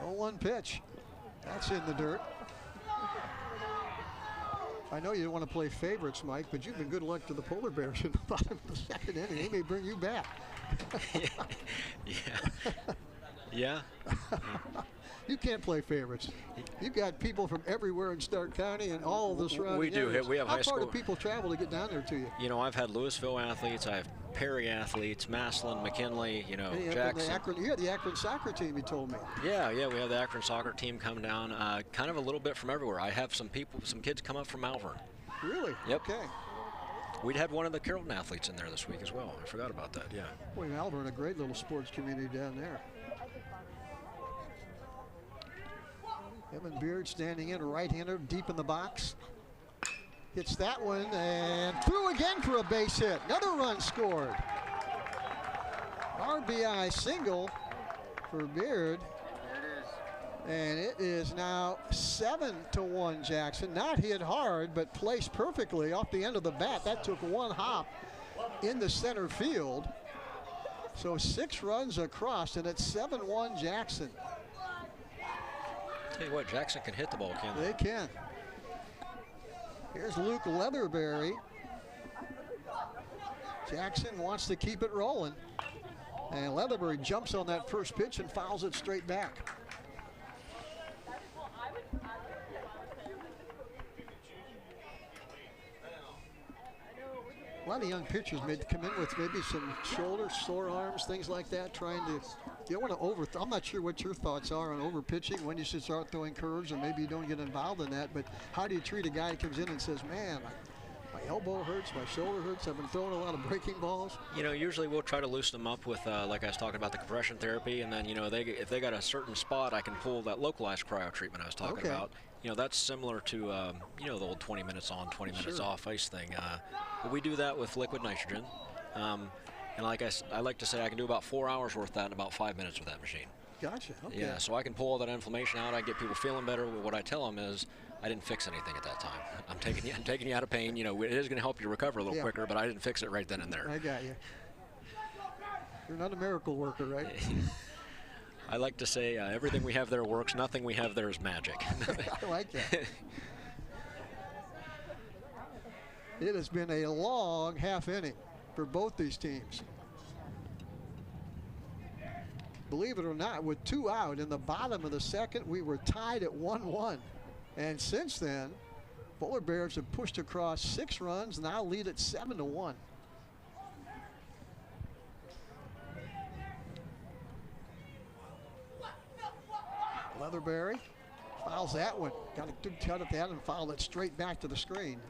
Oh, 1 pitch. That's in the dirt. I know you don't want to play favorites, Mike, but you've been good luck to the Polar Bears in the bottom of the second inning. They may bring you back. Yeah. You can't play favorites. You've got people from everywhere in Stark County and all the surrounding We do. areas. We have How high far school. do people travel to get down there to you? You know, I've had Louisville athletes, I have Perry athletes, Massillon, McKinley, you know, And Jackson. you had the Akron soccer team, you told me. Yeah, we have the Akron soccer team come down, kind of a little bit from everywhere. I have some kids come up from Malvern. Really? Yep. Okay. We'd had one of the Carrollton athletes in there this week as well. I forgot about that, yeah. Boy, Malvern, a great little sports community down there. Evan Beard standing in, right-hander, deep in the box. Hits that one and through again for a base hit. Another run scored. RBI single for Beard. And it is now 7-1 Jackson. Not hit hard, but placed perfectly off the end of the bat. That took one hop in the center field. So 6 runs across, and it's 7-1 Jackson. Tell you what, Jackson can hit the ball, can't they? They can. Here's Luke Leatherberry. Jackson wants to keep it rolling. And Leatherberry jumps on that first pitch and fouls it straight back. A lot of young pitchers may come in with maybe some shoulders, sore arms, things like that, trying to, you don't want to I'm not sure what your thoughts are on over pitching, when you should start throwing curves, and maybe you don't get involved in that, but how do you treat a guy who comes in and says, man, my elbow hurts, my shoulder hurts, I've been throwing a lot of breaking balls? You know, usually we'll try to loosen them up with, like I was talking about, the compression therapy, and then, you know, if they got a certain spot, I can pull that localized cryo treatment I was talking about. You know, that's similar to, you know, the old 20 minutes on, 20 minutes off ice thing. But we do that with liquid nitrogen. And like I like to say, I can do about 4 hours worth of that in about 5 minutes with that machine. Gotcha. Okay. Yeah, so I can pull all that inflammation out. I get people feeling better. What I tell them is, I didn't fix anything at that time. I'm taking you out of pain. You know, it is going to help you recover a little quicker, but I didn't fix it right then and there. I got you. You're not a miracle worker, right? I like to say everything we have there works. Nothing we have there is magic. I like that. It has been a long half inning for both these teams. Believe it or not, with 2 out in the bottom of the second, we were tied at 1-1. And since then, Polar Bears have pushed across 6 runs, now lead at 7-1. Leatherberry fouls that one. Got a good cut at that and fouled it straight back to the screen.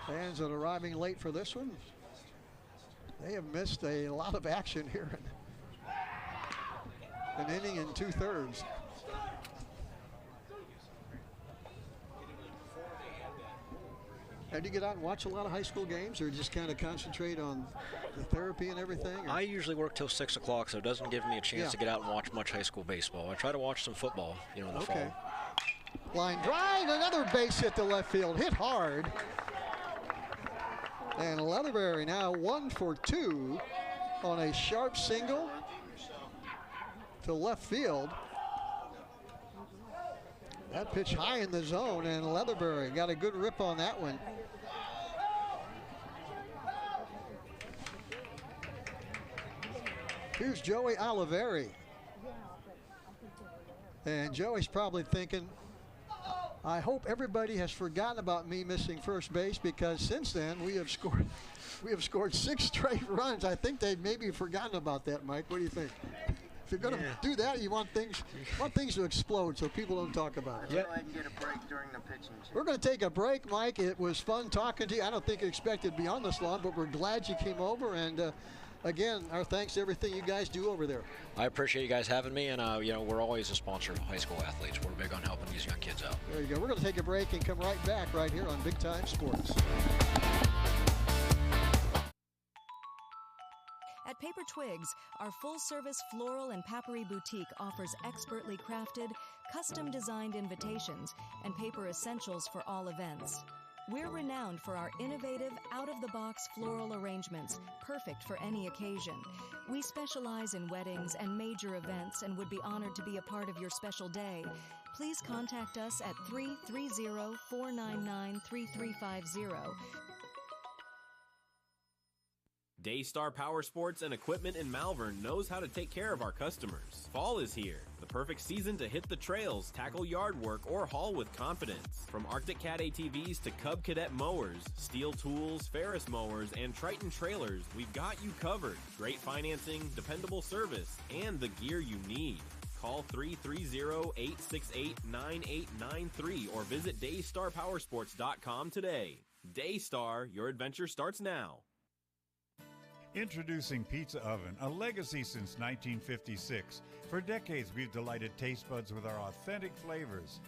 Fans that are arriving late for this one, they have missed a lot of action here in an inning and 2/3. And do you get out and watch a lot of high school games, or just kind of concentrate on the therapy and everything? Or? I usually work till 6 o'clock, so it doesn't give me a chance to get out and watch much high school baseball. I try to watch some football, you know, in the fall. Line drive, another base hit to left field, hit hard. And Leatherberry now 1 for 2 on a sharp single to left field. That pitch high in the zone, and Leatherberry got a good rip on that one. Here's Joey Oliveri. And Joey's probably thinking, I hope everybody has forgotten about me missing first base, because since then we have scored 6 straight runs. I think they've maybe forgotten about that, Mike. What do you think? If you're going to do that, you want things to explode so people don't talk about it. Go ahead and get a break during the pitching. We're going to take a break, Mike. It was fun talking to you. I don't think you expected to be on this long, but we're glad you came over, and Again, our thanks to everything you guys do over there. I appreciate you guys having me, and you know, we're always a sponsor of high school athletes. We're big on helping these young kids out. There you go. We're going to take a break and come right back right here on Big Time Sports. At Paper Twigs, our full-service floral and papery boutique offers expertly crafted, custom-designed invitations and paper essentials for all events. We're renowned for our innovative, out-of-the-box floral arrangements, perfect for any occasion. We specialize in weddings and major events and would be honored to be a part of your special day. Please contact us at 330-499-3350. Daystar Power Sports and Equipment in Malvern knows how to take care of our customers. Fall is here, the perfect season to hit the trails, tackle yard work, or haul with confidence. From Arctic Cat ATVs to Cub Cadet mowers, Steel tools, Ferris mowers, and Triton trailers, we've got you covered. Great financing, dependable service, and the gear you need. Call 330-868-9893 or visit DaystarPowersports.com today. Daystar, your adventure starts now. Introducing Pizza Oven, a legacy since 1956. For decades, we've delighted taste buds with our authentic flavors.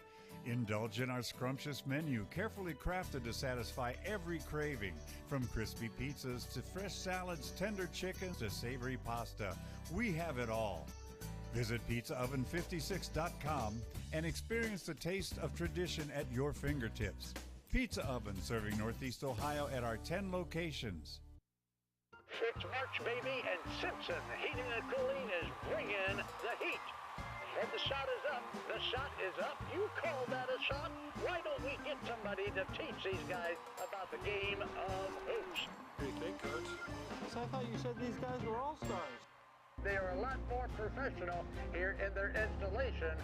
Indulge in our scrumptious menu, carefully crafted to satisfy every craving. From crispy pizzas to fresh salads, tender chickens to savory pasta, we have it all. Visit PizzaOven56.com and experience the taste of tradition at your fingertips. Pizza Oven, serving Northeast Ohio at our 10 locations. It's March, baby, and Simpson Heating and Cooling is bringing the heat. And the shot is up. The shot is up. You call that a shot? Why don't we get somebody to teach these guys about the game of hoops? What do you think, Coach? So I thought you said these guys were all-stars. They are a lot more professional here in their installation.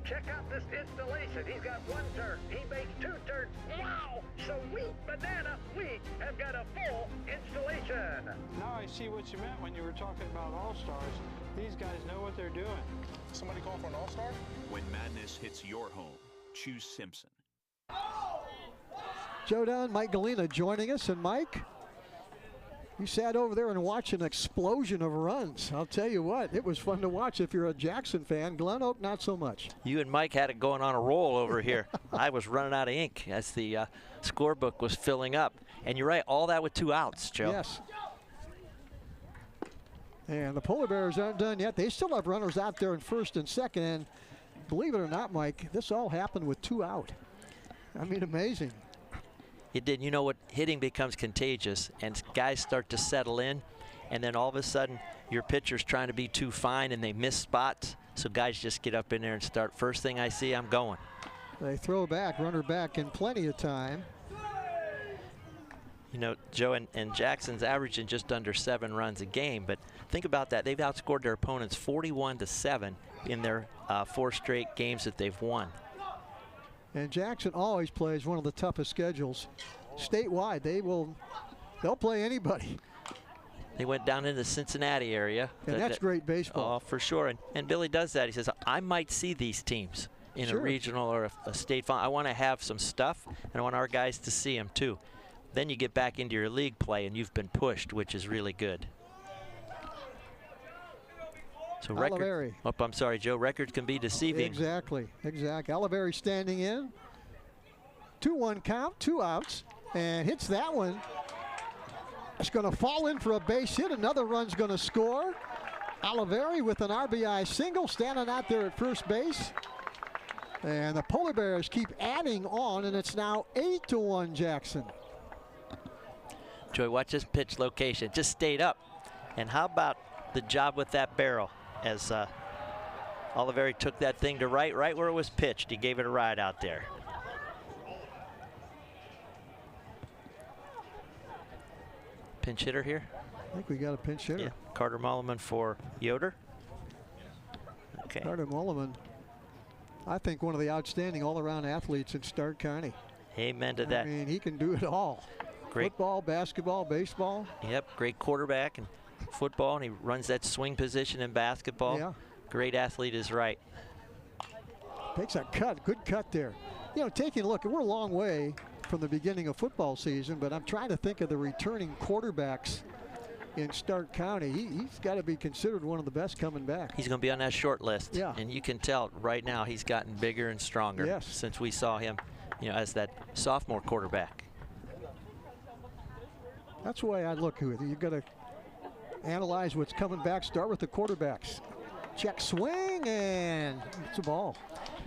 Check out this installation. He's got one turn. He makes two turns. Wow! Sweet banana. We have got a full installation. Now I see what you meant when you were talking about all-stars. These guys know what they're doing. Somebody call for an all-star? When madness hits your home, choose Simpson. Joe Dunn, Mike Galena joining us. And Mike, you sat over there and watched an explosion of runs. I'll tell you what, it was fun to watch if you're a Jackson fan. GlenOak, not so much. You and Mike had it going on a roll over here. I was running out of ink as the scorebook was filling up. And you're right, all that with 2 outs, Joe. Yes. And the Polar Bears aren't done yet. They still have runners out there in first and second. And believe it or not, Mike, this all happened with 2 out. I mean, amazing. It did. You know what? Hitting becomes contagious, and guys start to settle in, and then all of a sudden, your pitcher's trying to be too fine, and they miss spots. So guys just get up in there and start. First thing I see, I'm going. They throw back, runner back in plenty of time. You know, Joe, and Jackson's averaging just under 7 runs a game, but think about that. They've outscored their opponents 41-7 in their 4 straight games that they've won. And Jackson always plays one of the toughest schedules statewide. They'll play anybody. They went down into the Cincinnati area. And that's great baseball. Oh, for sure. And Billy does that. He says, I might see these teams in a regional or a state final. I want to have some stuff, and I want our guys to see them too. Then you get back into your league play, and you've been pushed, which is really good. So record, I'm sorry, Joe. Records can be deceiving. Exactly. Oliveri standing in. 2-1 count, 2 outs, and hits that one. It's going to fall in for a base hit. Another run's going to score. Oliveri with an RBI single, standing out there at first base. And the Polar Bears keep adding on, and it's now 8-1 Jackson. Joey, watch this pitch location. It just stayed up. And how about the job with that barrel? As Oliveri took that thing to right where it was pitched. He gave it a ride out there. Pinch hitter here? I think we got a pinch hitter. Yeah. Carter Mulliman for Yoder. Okay. Carter Mulliman, I think one of the outstanding all-around athletes in Stark County. Amen to that. I mean, he can do it all. Great. Football, basketball, baseball. Yep, great quarterback and football, and he runs that swing position in basketball. Yeah. Great athlete is right. Takes a cut, good cut there. You know, taking a look, we're a long way from the beginning of football season, but I'm trying to think of the returning quarterbacks in Stark County. He's got to be considered one of the best coming back. He's going to be on that short list. Yeah. And you can tell right now he's gotten bigger and stronger since we saw him, as that sophomore quarterback. That's the way I look with it. You've got to analyze what's coming back. Start with the quarterbacks. Check swing, and it's a ball.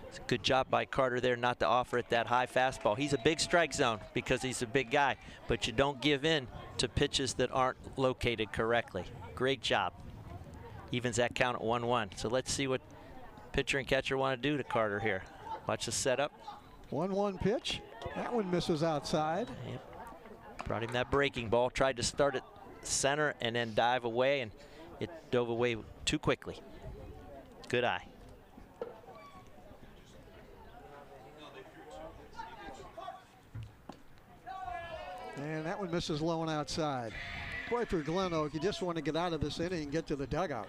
It's a good job by Carter there not to offer it that high fastball. He's a big strike zone because he's a big guy, but you don't give in to pitches that aren't located correctly. Great job. Evens that count at 1-1. So let's see what pitcher and catcher want to do to Carter here. Watch the setup. 1-1 pitch. That one misses outside. Yep. Brought him that breaking ball. Tried to start at center and then dive away, and it dove away too quickly. Good eye. And that one misses low and outside. Boy, for GlenOak, you just want to get out of this inning and get to the dugout.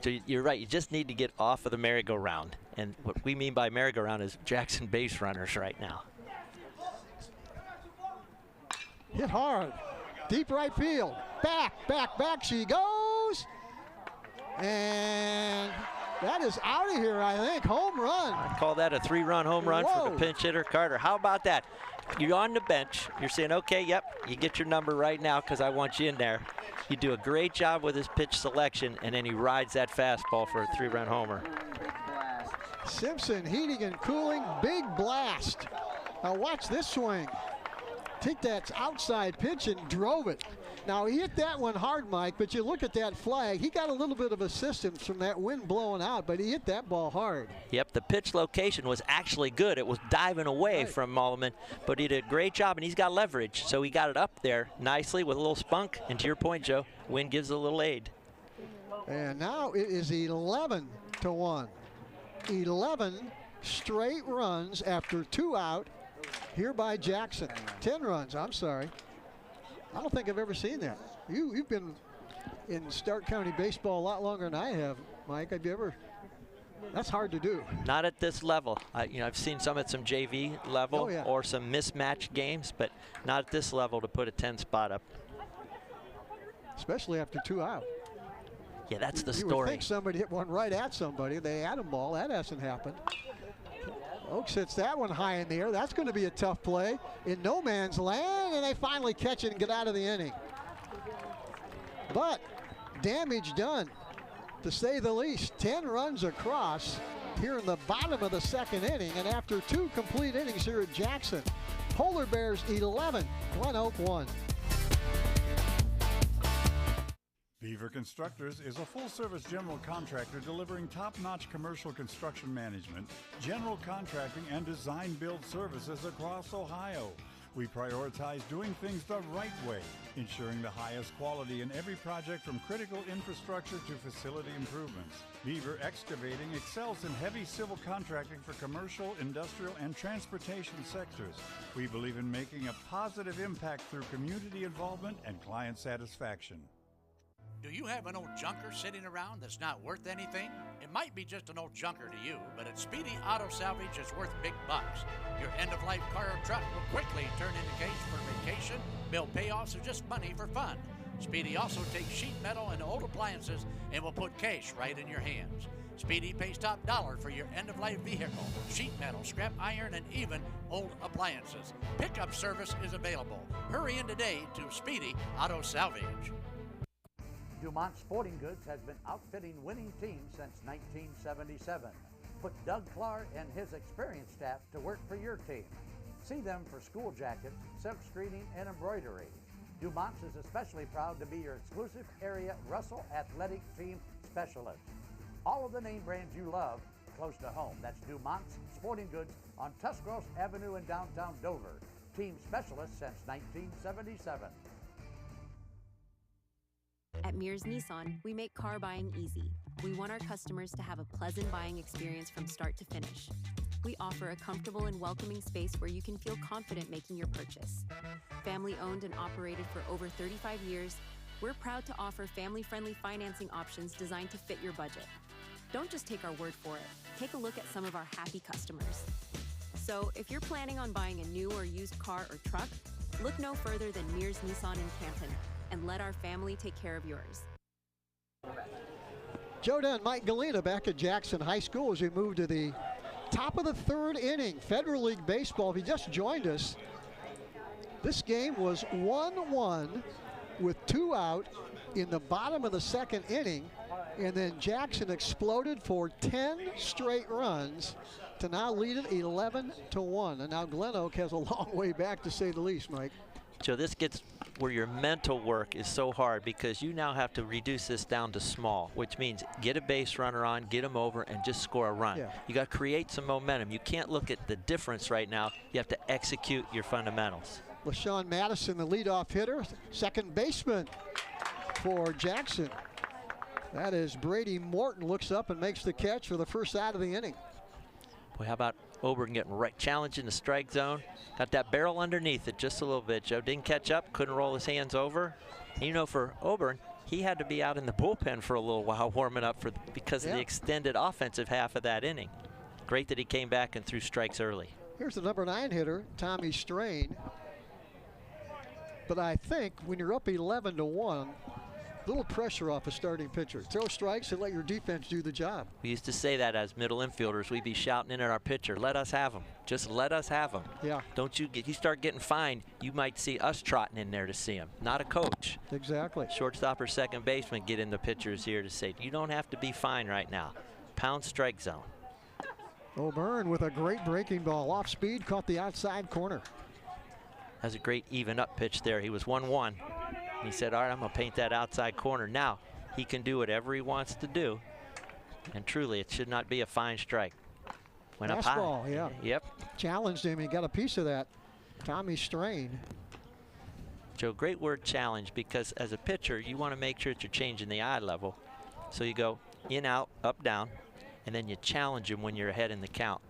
So you're right, you just need to get off of the merry-go-round. And what we mean by merry-go-round is Jackson base runners right now. Hit hard. Deep right field. Back she goes. And that is out of here, I think. Home run. I call that a 3-run home run for the pinch hitter, Carter. How about that? You're on the bench. You're saying, okay, yep, you get your number right now because I want you in there. You do a great job with his pitch selection, and then he rides that fastball for a 3-run homer. Simpson heating and cooling, big blast. Now watch this swing. Take that outside pitch and drove it. Now he hit that one hard, Mike, but you look at that flag, he got a little bit of assistance from that wind blowing out, but he hit that ball hard. Yep, the pitch location was actually good. It was diving away from Malman, but he did a great job, and he's got leverage, so he got it up there nicely with a little spunk, and to your point, Joe, wind gives a little aid. And now it is 11-1. 11 straight runs after 2 out here by Jackson. 10 runs, I'm sorry. I don't think I've ever seen that. You've been in Stark County baseball a lot longer than I have, Mike. Have you ever? That's hard to do. Not at this level. I've seen some at some JV level or some mismatched games, but not at this level to put a 10 spot up. Especially after 2 out. Yeah, that's the story. You would think somebody hit one right at somebody. They had a ball. That hasn't happened. Oaks hits that one high in the air. That's going to be a tough play in no man's land, and they finally catch it and get out of the inning. But damage done, to say the least. 10 runs across here in the bottom of the 2nd inning, and after 2 complete innings here at Jackson, Polar Bears 11, GlenOak 1. Beaver Constructors is a full-service general contractor delivering top-notch commercial construction management, general contracting, and design-build services across Ohio. We prioritize doing things the right way, ensuring the highest quality in every project from critical infrastructure to facility improvements. Beaver Excavating excels in heavy civil contracting for commercial, industrial, and transportation sectors. We believe in making a positive impact through community involvement and client satisfaction. Do you have an old junker sitting around that's not worth anything? It might be just an old junker to you, but at Speedy Auto Salvage it's worth big bucks. Your end-of-life car or truck will quickly turn into cash for vacation, bill payoffs, or just money for fun. Speedy also takes sheet metal and old appliances and will put cash right in your hands. Speedy pays top dollar for your end-of-life vehicle, sheet metal, scrap iron, and even old appliances. Pickup service is available. Hurry in today to Speedy Auto Salvage. Dumont Sporting Goods has been outfitting winning teams since 1977. Put Doug Clark and his experienced staff to work for your team. See them for school jackets, silk screening, and embroidery. Dumont's is especially proud to be your exclusive area Russell Athletic Team Specialist. All of the name brands you love close to home. That's Dumont's Sporting Goods on Tuscarawas Avenue in downtown Dover. Team specialist since 1977. At Mears Nissan, we make car buying easy. We want our customers to have a pleasant buying experience from start to finish. We offer a comfortable and welcoming space where you can feel confident making your purchase. Family owned and operated for over 35 years, we're proud to offer family-friendly financing options designed to fit your budget. Don't just take our word for it. Take a look at some of our happy customers. So if you're planning on buying a new or used car or truck, look no further than Mears Nissan in Canton. and let our family take care of yours. Joe Dunn, Mike Galena back at Jackson High School as we move to the top of the third inning. Federal League Baseball, if you just joined us, this game was 1-1 with 2 out in the bottom of the second inning, and then Jackson exploded for 10 straight runs to now lead it 11-1. And now GlenOak has a long way back, to say the least, Mike. Joe, this gets where your mental work is so hard because you now have to reduce this down to small, which means get a base runner on, get him over, and just score a run. Yeah. You got to create some momentum. You can't look at the difference right now. You have to execute your fundamentals. LaShawn Madison, the leadoff hitter, second baseman for Jackson. That is Brady Morton, looks up and makes the catch for the first out of the inning. Boy, how about Oberg getting right, challenging the strike zone. Got that barrel underneath it just a little bit. Joe didn't catch up, couldn't roll his hands over. And you know, for Oberg, he had to be out in the bullpen for a little while warming up because of the extended offensive half of that inning. Great that he came back and threw strikes early. Here's the number 9 hitter, Tommy Strain. But I think when you're up 11-1, little pressure off a starting pitcher. Throw strikes and let your defense do the job. We used to say that as middle infielders. We'd be shouting in at our pitcher, let us have him. Just let us have him. Yeah. Don't you start getting fined, you might see us trotting in there to see him, not a coach. Exactly. Shortstop or second baseman get in the pitcher's ear to say, you don't have to be fine right now. Pound strike zone. O'Byrne with a great breaking ball. Off speed, caught the outside corner. That's a great even up pitch there. He was 1-1. He said, all right, I'm going to paint that outside corner. Now, he can do whatever he wants to do. And truly, it should not be a fine strike. Went up high. Fastball, yeah. Yep. Challenged him. He got a piece of that. Tommy Strain. Joe, great word challenge, because as a pitcher, you want to make sure that you're changing the eye level. So you go in, out, up, down, and then you challenge them when you're ahead in the count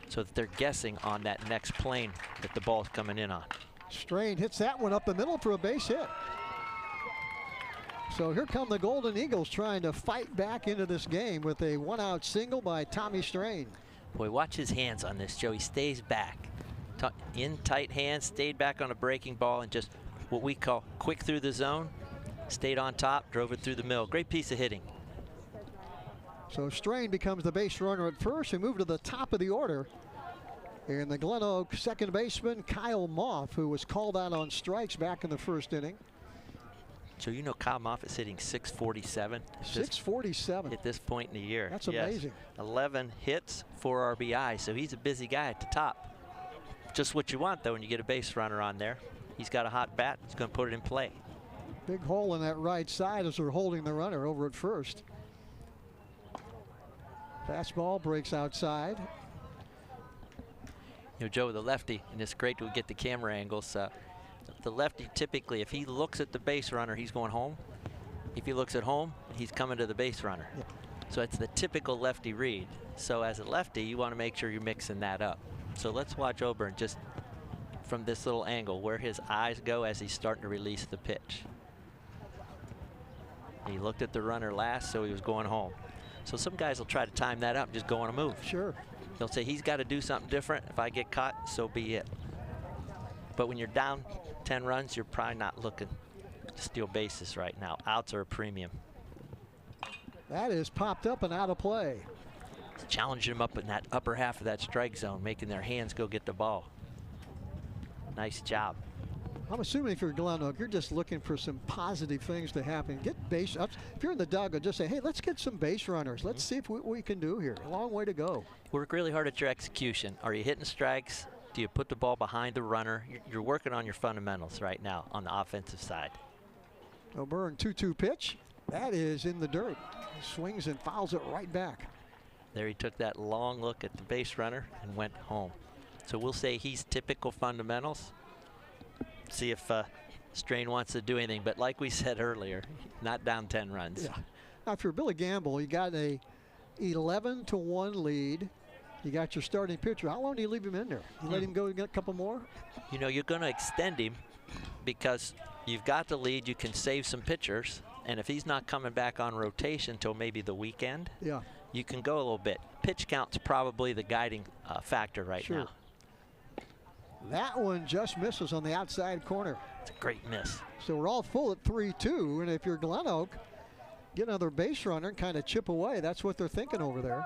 so that they're guessing on that next plane that the ball's coming in on. Strain hits that one up the middle for a base hit. So here come the Golden Eagles trying to fight back into this game with a 1-out single by Tommy Strain. Boy, watch his hands on this, Joe. He stays back. In tight hands, stayed back on a breaking ball, and just what we call quick through the zone. Stayed on top, drove it through the middle. Great piece of hitting. So Strain becomes the base runner at first. We move to the top of the order. And the GlenOak second baseman, Kyle Moff, who was called out on strikes back in the first inning. So you know Kyle Moff is hitting 647. 647. At this point in the year. That's amazing. 11 hits, 4 RBI, so he's a busy guy at the top. Just what you want, though, when you get a base runner on there. He's got a hot bat. He's going to put it in play. Big hole in that right side as they're holding the runner over at first. Fastball breaks outside. You know, Joe, the lefty, and it's great to get the camera angles. The lefty typically, if he looks at the base runner, he's going home. If he looks at home, he's coming to the base runner. Yeah. So it's the typical lefty read. So as a lefty, you want to make sure you're mixing that up. So let's watch Oberg just from this little angle where his eyes go as he's starting to release the pitch. He looked at the runner last, so he was going home. So some guys will try to time that up, just go on a move. Sure. They'll say he's got to do something different. If I get caught, so be it. But when you're down 10 runs, you're probably not looking to steal bases right now. Outs are a premium. That is popped up and out of play. It's challenging them up in that upper half of that strike zone, making their hands go get the ball. Nice job. I'm assuming if you're GlenOak, you're just looking for some positive things to happen. Get base ups. If you're in the dugout, just say, hey, let's get some base runners. Let's see if what we can do here. A long way to go. Work really hard at your execution. Are you hitting strikes? Do you put the ball behind the runner? You're working on your fundamentals right now on the offensive side. O'Byrne 2-2 pitch. That is in the dirt. Swings and fouls it right back. There he took that long look at the base runner and went home. So we'll say he's typical fundamentals. See if Strain wants to do anything. But like we said earlier, not down 10 runs. Yeah. Now, if you're Billy Gamble, you got a 11-1 lead. You got your starting pitcher. How long do you leave him in there? You let him go get a couple more? You know, you're going to extend him because you've got the lead. You can save some pitchers. And if he's not coming back on rotation till maybe the weekend, yeah, you can go a little bit. Pitch count's probably the guiding factor right now. That one just misses on the outside corner. It's a great miss. So we're all full at 3-2, and if you're GlenOak, get another base runner and kind of chip away. That's what they're thinking over there.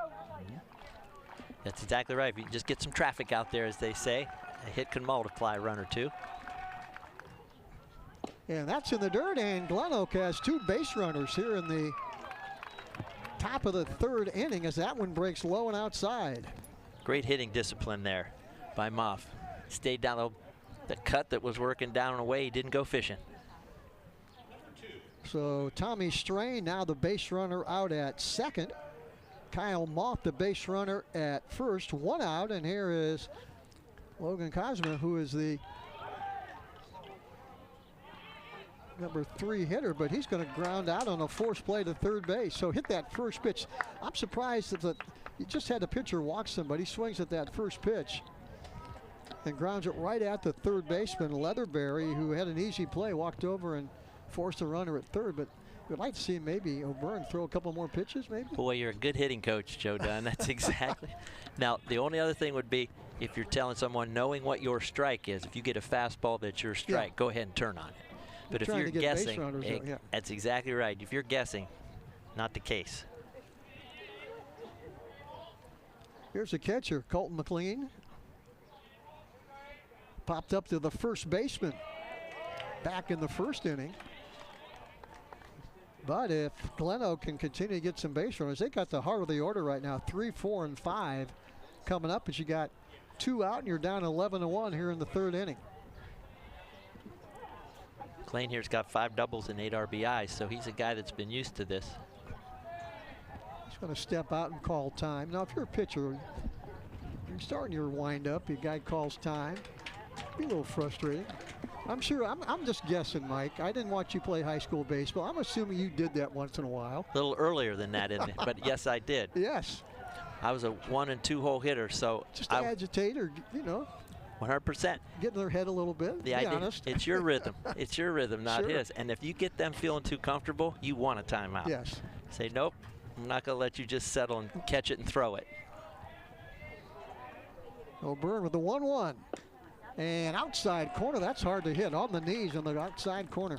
That's exactly right. If you just get some traffic out there, as they say, a hit can multiply a run or two. And that's in the dirt, and GlenOak has 2 base runners here in the top of the 3rd inning as that one breaks low and outside. Great hitting discipline there by Moff. Stayed down the cut that was working down and away. He didn't go fishing. So Tommy Strain now the base runner out at second. Kyle Moff the base runner at first. 1 out, and here is Logan Cosma, who is the number 3 hitter, but he's going to ground out on a force play to third base. So hit that first pitch. I'm surprised that he just had the pitcher walk somebody. He swings at that first pitch and grounds it right at the third baseman, Leatherberry, who had an easy play, walked over and forced a runner at third. But we'd like to see maybe O'Byrne throw a couple more pitches, maybe. Boy, you're a good hitting coach, Joe Dunn. That's exactly. Now, the only other thing would be if you're telling someone knowing what your strike is, if you get a fastball that's your strike, go ahead and turn on it. But if you're guessing, that's exactly right. If you're guessing, not the case. Here's the catcher, Colton McLean. Popped up to the first baseman back in the first inning. But if GlenOak can continue to get some base runners, they got the heart of the order right now, 3, 4, and 5 coming up, as you got 2 out and you're down 11-1 here in the 3rd inning. McLean here's got 5 doubles and 8 RBIs, so he's a guy that's been used to this. He's going to step out and call time. Now, if you're a pitcher, you're starting your windup, your guy calls time. Be a little frustrating. I'm sure, I'm just guessing, Mike. I didn't watch you play high school baseball. I'm assuming you did that once in a while. A little earlier than that, isn't it? But yes, I did. Yes. I was a 1- and 2-hole hitter, so just agitate or, 100%. Get in their head a little bit. The idea, honest. It's your rhythm. It's your rhythm, not his. And if you get them feeling too comfortable, you want a timeout. Yes. Say, nope, I'm not going to let you just settle and catch it and throw it. O'Byrne with the 1-1. And outside corner, that's hard to hit. On the knees on the outside corner.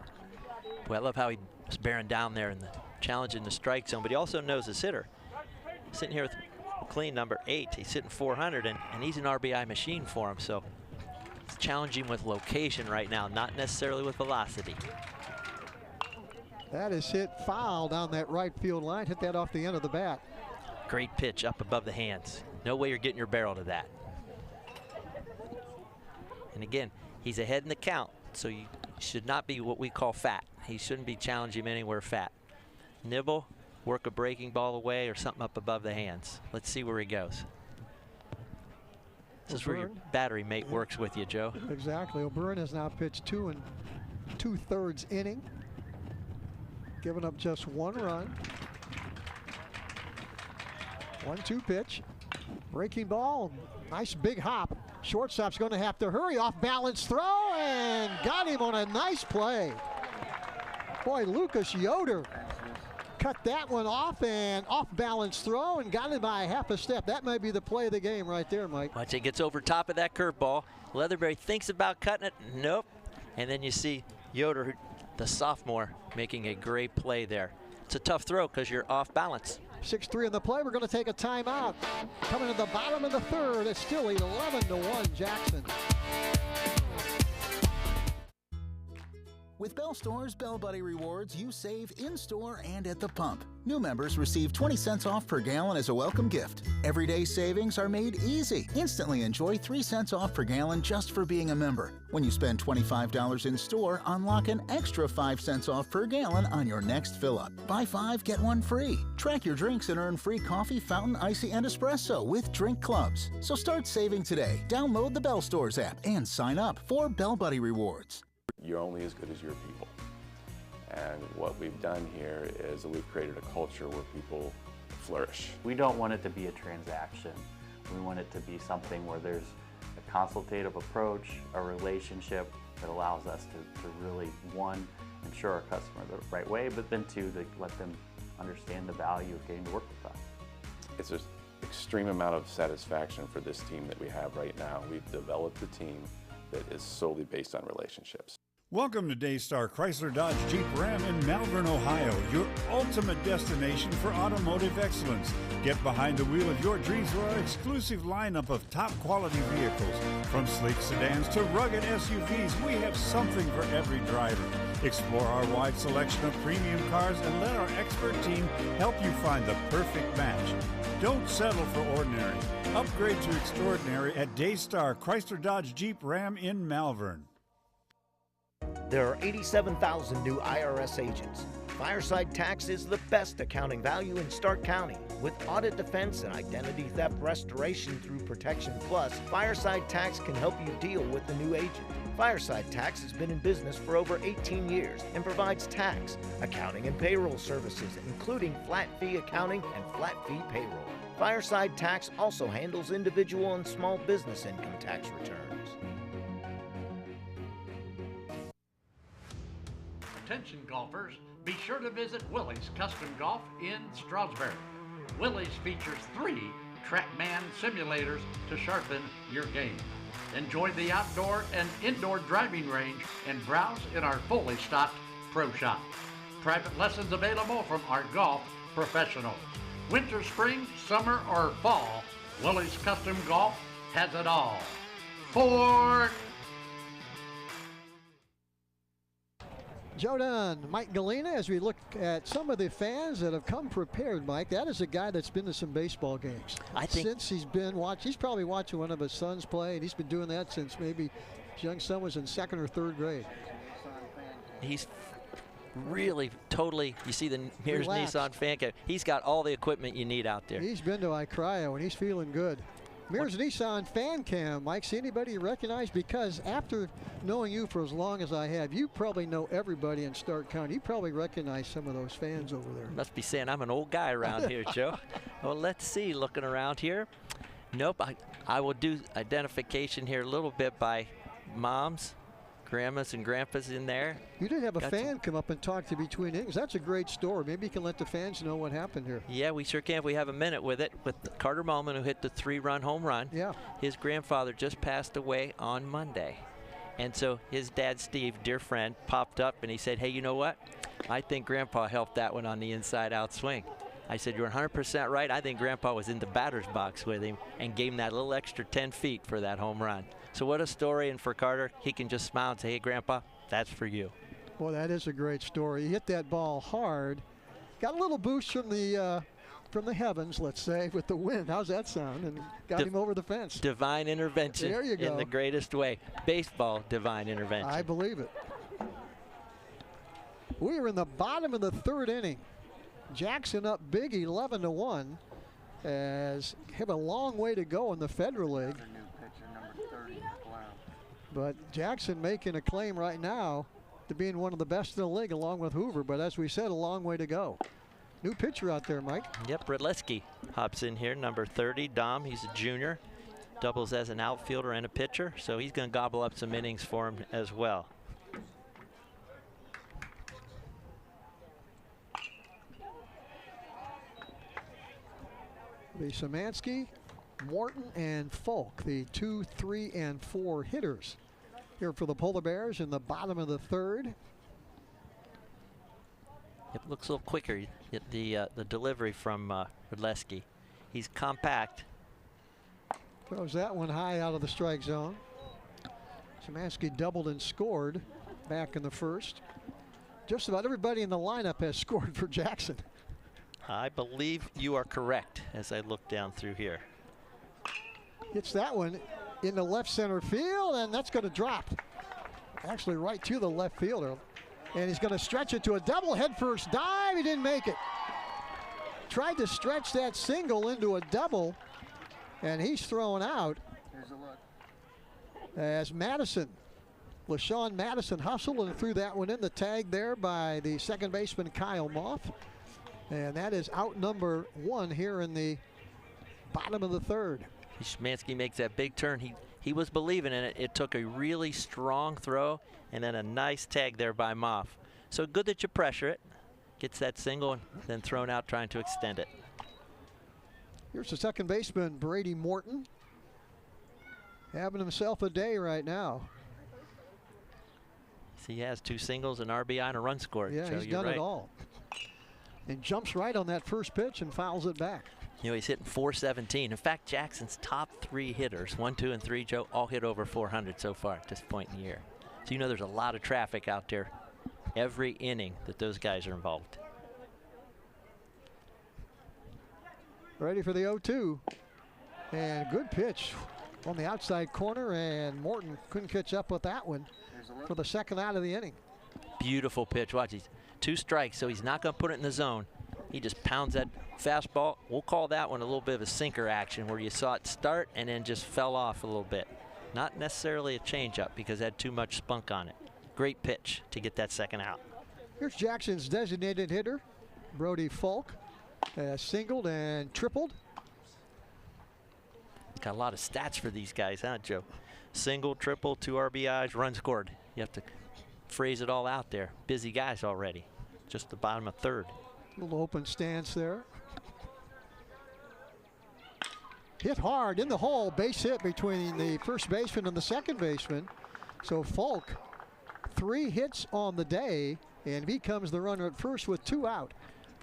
Boy, I love how he was bearing down there and challenging the strike zone, but he also knows his hitter. Sitting here with McLean, number 8. He's hitting 400, and he's an RBI machine for him, so it's challenging with location right now, not necessarily with velocity. That is hit foul down that right field line. Hit that off the end of the bat. Great pitch up above the hands. No way you're getting your barrel to that. And again, he's ahead in the count, so you should not be what we call fat. He shouldn't be challenging him anywhere fat. Nibble, work a breaking ball away or something up above the hands. Let's see where he goes. This is where your battery mate works with you, Joe. Exactly. O'Byrne has now pitched 2 2/3 inning, giving up just 1 run. 1-2 pitch. Breaking ball. Nice big hop. Shortstop's going to have to hurry. Off balance throw, and got him on a nice play. Boy, Lucas Yoder cut that one off, and off balance throw, and got him by half a step. That might be the play of the game right there, Mike. Watch it gets over top of that curveball. Leatherberry thinks about cutting it. Nope. And then you see Yoder, the sophomore, making a great play there. It's a tough throw because you're off balance. 6-3 in the play. We're going to take a timeout. Coming to the bottom of the 3rd. It's still 11-1 Jackson. With Bell Store's Bell Buddy Rewards, you save in-store and at the pump. New members receive 20 cents off per gallon as a welcome gift. Everyday savings are made easy. Instantly enjoy 3 cents off per gallon just for being a member. When you spend $25 in store, unlock an extra 5 cents off per gallon on your next fill-up. Buy 5, get 1 free. Track your drinks and earn free coffee, fountain, icy, and espresso with drink clubs. So start saving today. Download the Bell Stores app and sign up for Bell Buddy Rewards. You're only as good as your people. And what we've done here is that we've created a culture where people flourish. We don't want it to be a transaction. We want it to be something where there's a consultative approach, a relationship that allows us to really, 1, ensure our customer the right way, but then 2, to let them understand the value of getting to work with us. It's an extreme amount of satisfaction for this team that we have right now. We've developed a team that is solely based on relationships. Welcome to Daystar Chrysler Dodge Jeep Ram in Malvern, Ohio, your ultimate destination for automotive excellence. Get behind the wheel of your dreams with our exclusive lineup of top quality vehicles. From sleek sedans to rugged SUVs, we have something for every driver. Explore our wide selection of premium cars and let our expert team help you find the perfect match. Don't settle for ordinary. Upgrade to extraordinary at Daystar Chrysler Dodge Jeep Ram in Malvern. There are 87,000 new IRS agents. Fireside Tax is the best accounting value in Stark County. With audit defense and identity theft restoration through Protection Plus, Fireside Tax can help you deal with the new agent. Fireside Tax has been in business for over 18 years and provides tax, accounting, and payroll services, including flat fee accounting and flat fee payroll. Fireside Tax also handles individual and small business income tax returns. Attention golfers, be sure to visit Willie's Custom Golf in Stroudsburg. Willie's features 3 TrackMan simulators to sharpen your game. Enjoy the outdoor and indoor driving range and browse in our fully stocked pro shop. Private lessons available from our golf professionals. Winter, spring, summer, or fall, Willie's Custom Golf has it all. For Joe Dunn, Mike Galena, as we look at some of the fans that have come prepared, Mike, that is a guy that's been to some baseball games. I think since he's been he's probably watching one of his sons play, and he's been doing that since maybe his young son was in 2nd or 3rd grade. He's really totally, you see the here's Relaxed. Nissan fan cam. He's got all the equipment you need out there. He's been to iCryo, and he's feeling good. Mears Nissan fan cam. Mike, see anybody you recognize? Because after knowing you for as long as I have, you probably know everybody in Stark County. You probably recognize some of those fans over there. Must be saying I'm an old guy around here, Joe. Well, let's see. Looking around here. Nope. I will do identification here a little bit by moms, grandmas, and grandpas in there. You did have a fan come up and talk to you between innings. That's a great story. Maybe you can let the fans know what happened here. Yeah, we sure can if we have a minute with it. With Carter Mullman, who hit the 3-run home run. Yeah. His grandfather just passed away on Monday. And so his dad, Steve, dear friend, popped up and he said, hey, you know what? I think Grandpa helped that one on the inside-out swing. I said, you're 100% right. I think Grandpa was in the batter's box with him and gave him that little extra 10 feet for that home run. So what a story, and for Carter, he can just smile and say, hey, Grandpa, that's for you. Well, that is a great story. He hit that ball hard. Got a little boost from the heavens, let's say, with the wind. How's that sound? And got him over the fence. Divine intervention. There you go. In the greatest way. Baseball divine intervention. I believe it. We are in the bottom of the 3rd inning. Jackson up big, 11-1, as have a long way to go in the Federal League. But Jackson making a claim right now to being one of the best in the league along with Hoover. But as we said, a long way to go. New pitcher out there, Mike. Yep, Bredleski hops in here, number 30. Dom, he's a junior. Doubles as an outfielder and a pitcher. So he's going to gobble up some innings for him as well. The Szymanski, Morton, and Folk, the 2, 3, and 4 hitters here for the Polar Bears in the bottom of the 3rd. It looks a little quicker, the delivery from Bredleski. He's compact. Throws that one high out of the strike zone. Szymanski doubled and scored back in the 1st. Just about everybody in the lineup has scored for Jackson. I believe you are correct as I look down through here. Hits that one in the left center field, and that's going to drop. Actually right to the left fielder. And he's going to stretch it to a double. Head first dive. He didn't make it. Tried to stretch that single into a double, and he's thrown out. Here's a look. As Madison, LaShawn Madison hustled and threw that one in. The tag there by the second baseman Kyle Moth. And that is out number 1 here in the bottom of the 3rd. Szymanski makes that big turn. He was believing in it. It took a really strong throw and then a nice tag there by Moff. So good that you pressure it. Gets that single and then thrown out trying to extend it. Here's the second baseman, Brady Morton. Having himself a day right now. he has 2 singles, an RBI, and a run scored. Yeah, so he's you're done right. it all. And jumps right on that first pitch and fouls it back. You know, he's hitting 417. In fact, Jackson's top 3 hitters, 1, 2, and 3, Joe, all hit over 400 so far at this point in the year. So you know there's a lot of traffic out there every inning that those guys are involved. Ready for the 0-2. And good pitch on the outside corner, and Morton couldn't catch up with that one for the second out of the inning. Beautiful pitch. Watch, he's 2 strikes, so he's not going to put it in the zone. He just pounds that fastball. We'll call that one a little bit of a sinker action where you saw it start and then just fell off a little bit. Not necessarily a changeup because it had too much spunk on it. Great pitch to get that second out. Here's Jackson's designated hitter, Brody Falk. Singled and tripled. Got a lot of stats for these guys, huh, Joe? Single, triple, 2 RBIs, run scored. You have to phrase it all out there. Busy guys already. Just the bottom of 3rd. Little open stance there. Hit hard in the hole. Base hit between the first baseman and the second baseman. So Falk, 3 hits on the day, and becomes the runner at first with 2 out.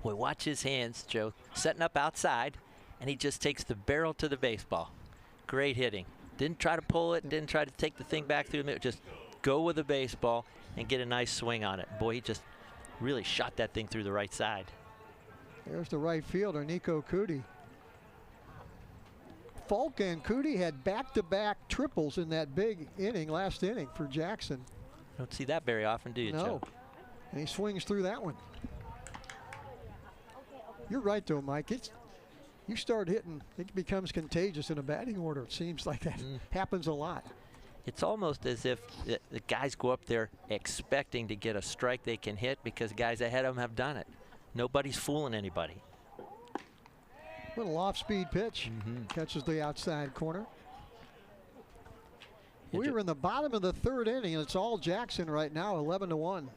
Boy, watch his hands, Joe. Setting up outside, and he just takes the barrel to the baseball. Great hitting. Didn't try to pull it, didn't try to take the thing back through the middle. Just go with the baseball and get a nice swing on it. Boy, he just really shot that thing through the right side. There's the right fielder, Nico Cootie. Falk and Cootie had back-to-back triples in that big inning, last inning for Jackson. Don't see that very often, do you, No. Joe? And he swings through that one. You're right, though, Mike. You start hitting, it becomes contagious in a batting order. It seems like that happens a lot. It's almost as if the guys go up there expecting to get a strike they can hit because guys ahead of them have done it. Nobody's fooling anybody. Little off-speed pitch. Catches the outside corner. We're in the bottom of the 3rd inning, and it's all Jackson right now, 11-1.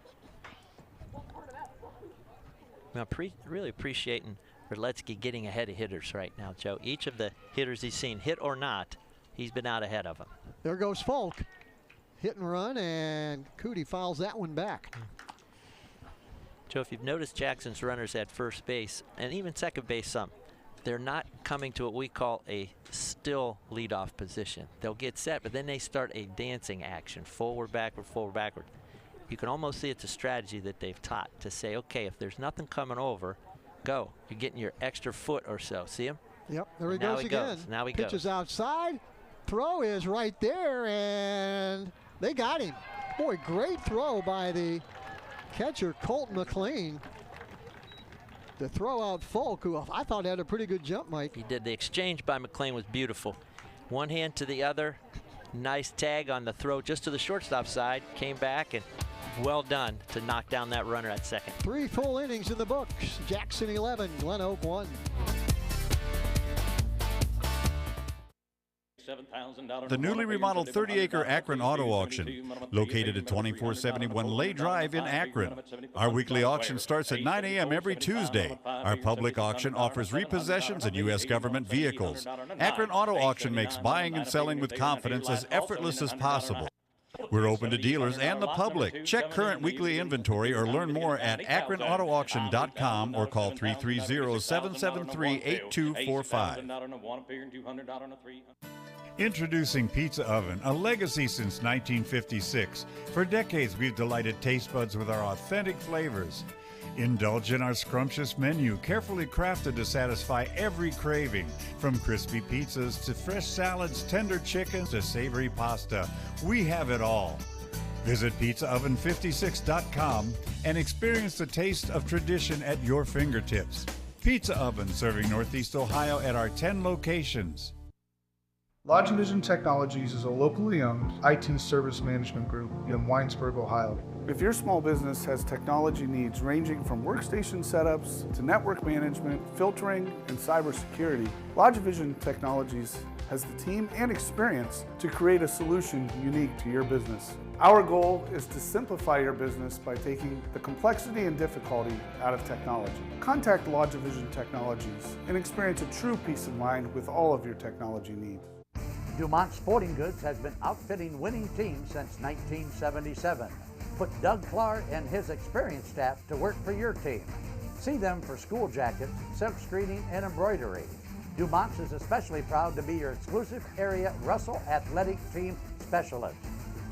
I'm really appreciating Verletsky getting ahead of hitters right now, Joe. Each of the hitters he's seen, hit or not, he's been out ahead of them. There goes Falk. Hit and run, and Cootie fouls that one back. Joe, if you've noticed Jackson's runners at first base, and even second base some, they're not coming to what we call a still leadoff position. They'll get set, but then they start a dancing action, forward, backward, forward, backward. You can almost see it's a strategy that they've taught to say, okay, if there's nothing coming over, go. You're getting your extra foot or so. See him? Yep, there he now goes again. Now he Pitches goes. outside. Throw is right there, and they got him. Boy, great throw by the catcher, Colton McLean. To throw out Falk, who I thought had a pretty good jump, Mike. He did. The exchange by McLean was beautiful. One hand to the other. Nice tag on the throw just to the shortstop side. Came back and well done to knock down that runner at second. 3 full innings in the books. Jackson 11, GlenOak 1. The newly remodeled 30-acre Akron Auto Auction, located at 2471 Lay Drive in Akron. Our weekly auction starts at 9 a.m. every Tuesday. Our public auction offers repossessions and U.S. government vehicles. Akron Auto Auction makes buying and selling with confidence as effortless as possible. We're open to dealers and the public. Check current weekly inventory or learn more at akronautoauction.com or call 330-773-8245. Introducing Pizza Oven, a legacy since 1956. For decades, we've delighted taste buds with our authentic flavors. Indulge in our scrumptious menu, carefully crafted to satisfy every craving. From crispy pizzas to fresh salads, tender chickens to savory pasta, we have it all. Visit pizzaoven56.com and experience the taste of tradition at your fingertips. Pizza Oven, serving Northeast Ohio at our 10 locations. LodgeVision Technologies is a locally owned IT service management group in Winesburg, Ohio. If your small business has technology needs ranging from workstation setups to network management, filtering, and cybersecurity, LodgeVision Technologies has the team and experience to create a solution unique to your business. Our goal is to simplify your business by taking the complexity and difficulty out of technology. Contact LodgeVision Technologies and experience a true peace of mind with all of your technology needs. Dumont Sporting Goods has been outfitting winning teams since 1977. Put Doug Clark and his experienced staff to work for your team. See them for school jackets, silk screening, and embroidery. Dumont's is especially proud to be your exclusive area Russell Athletic Team Specialist.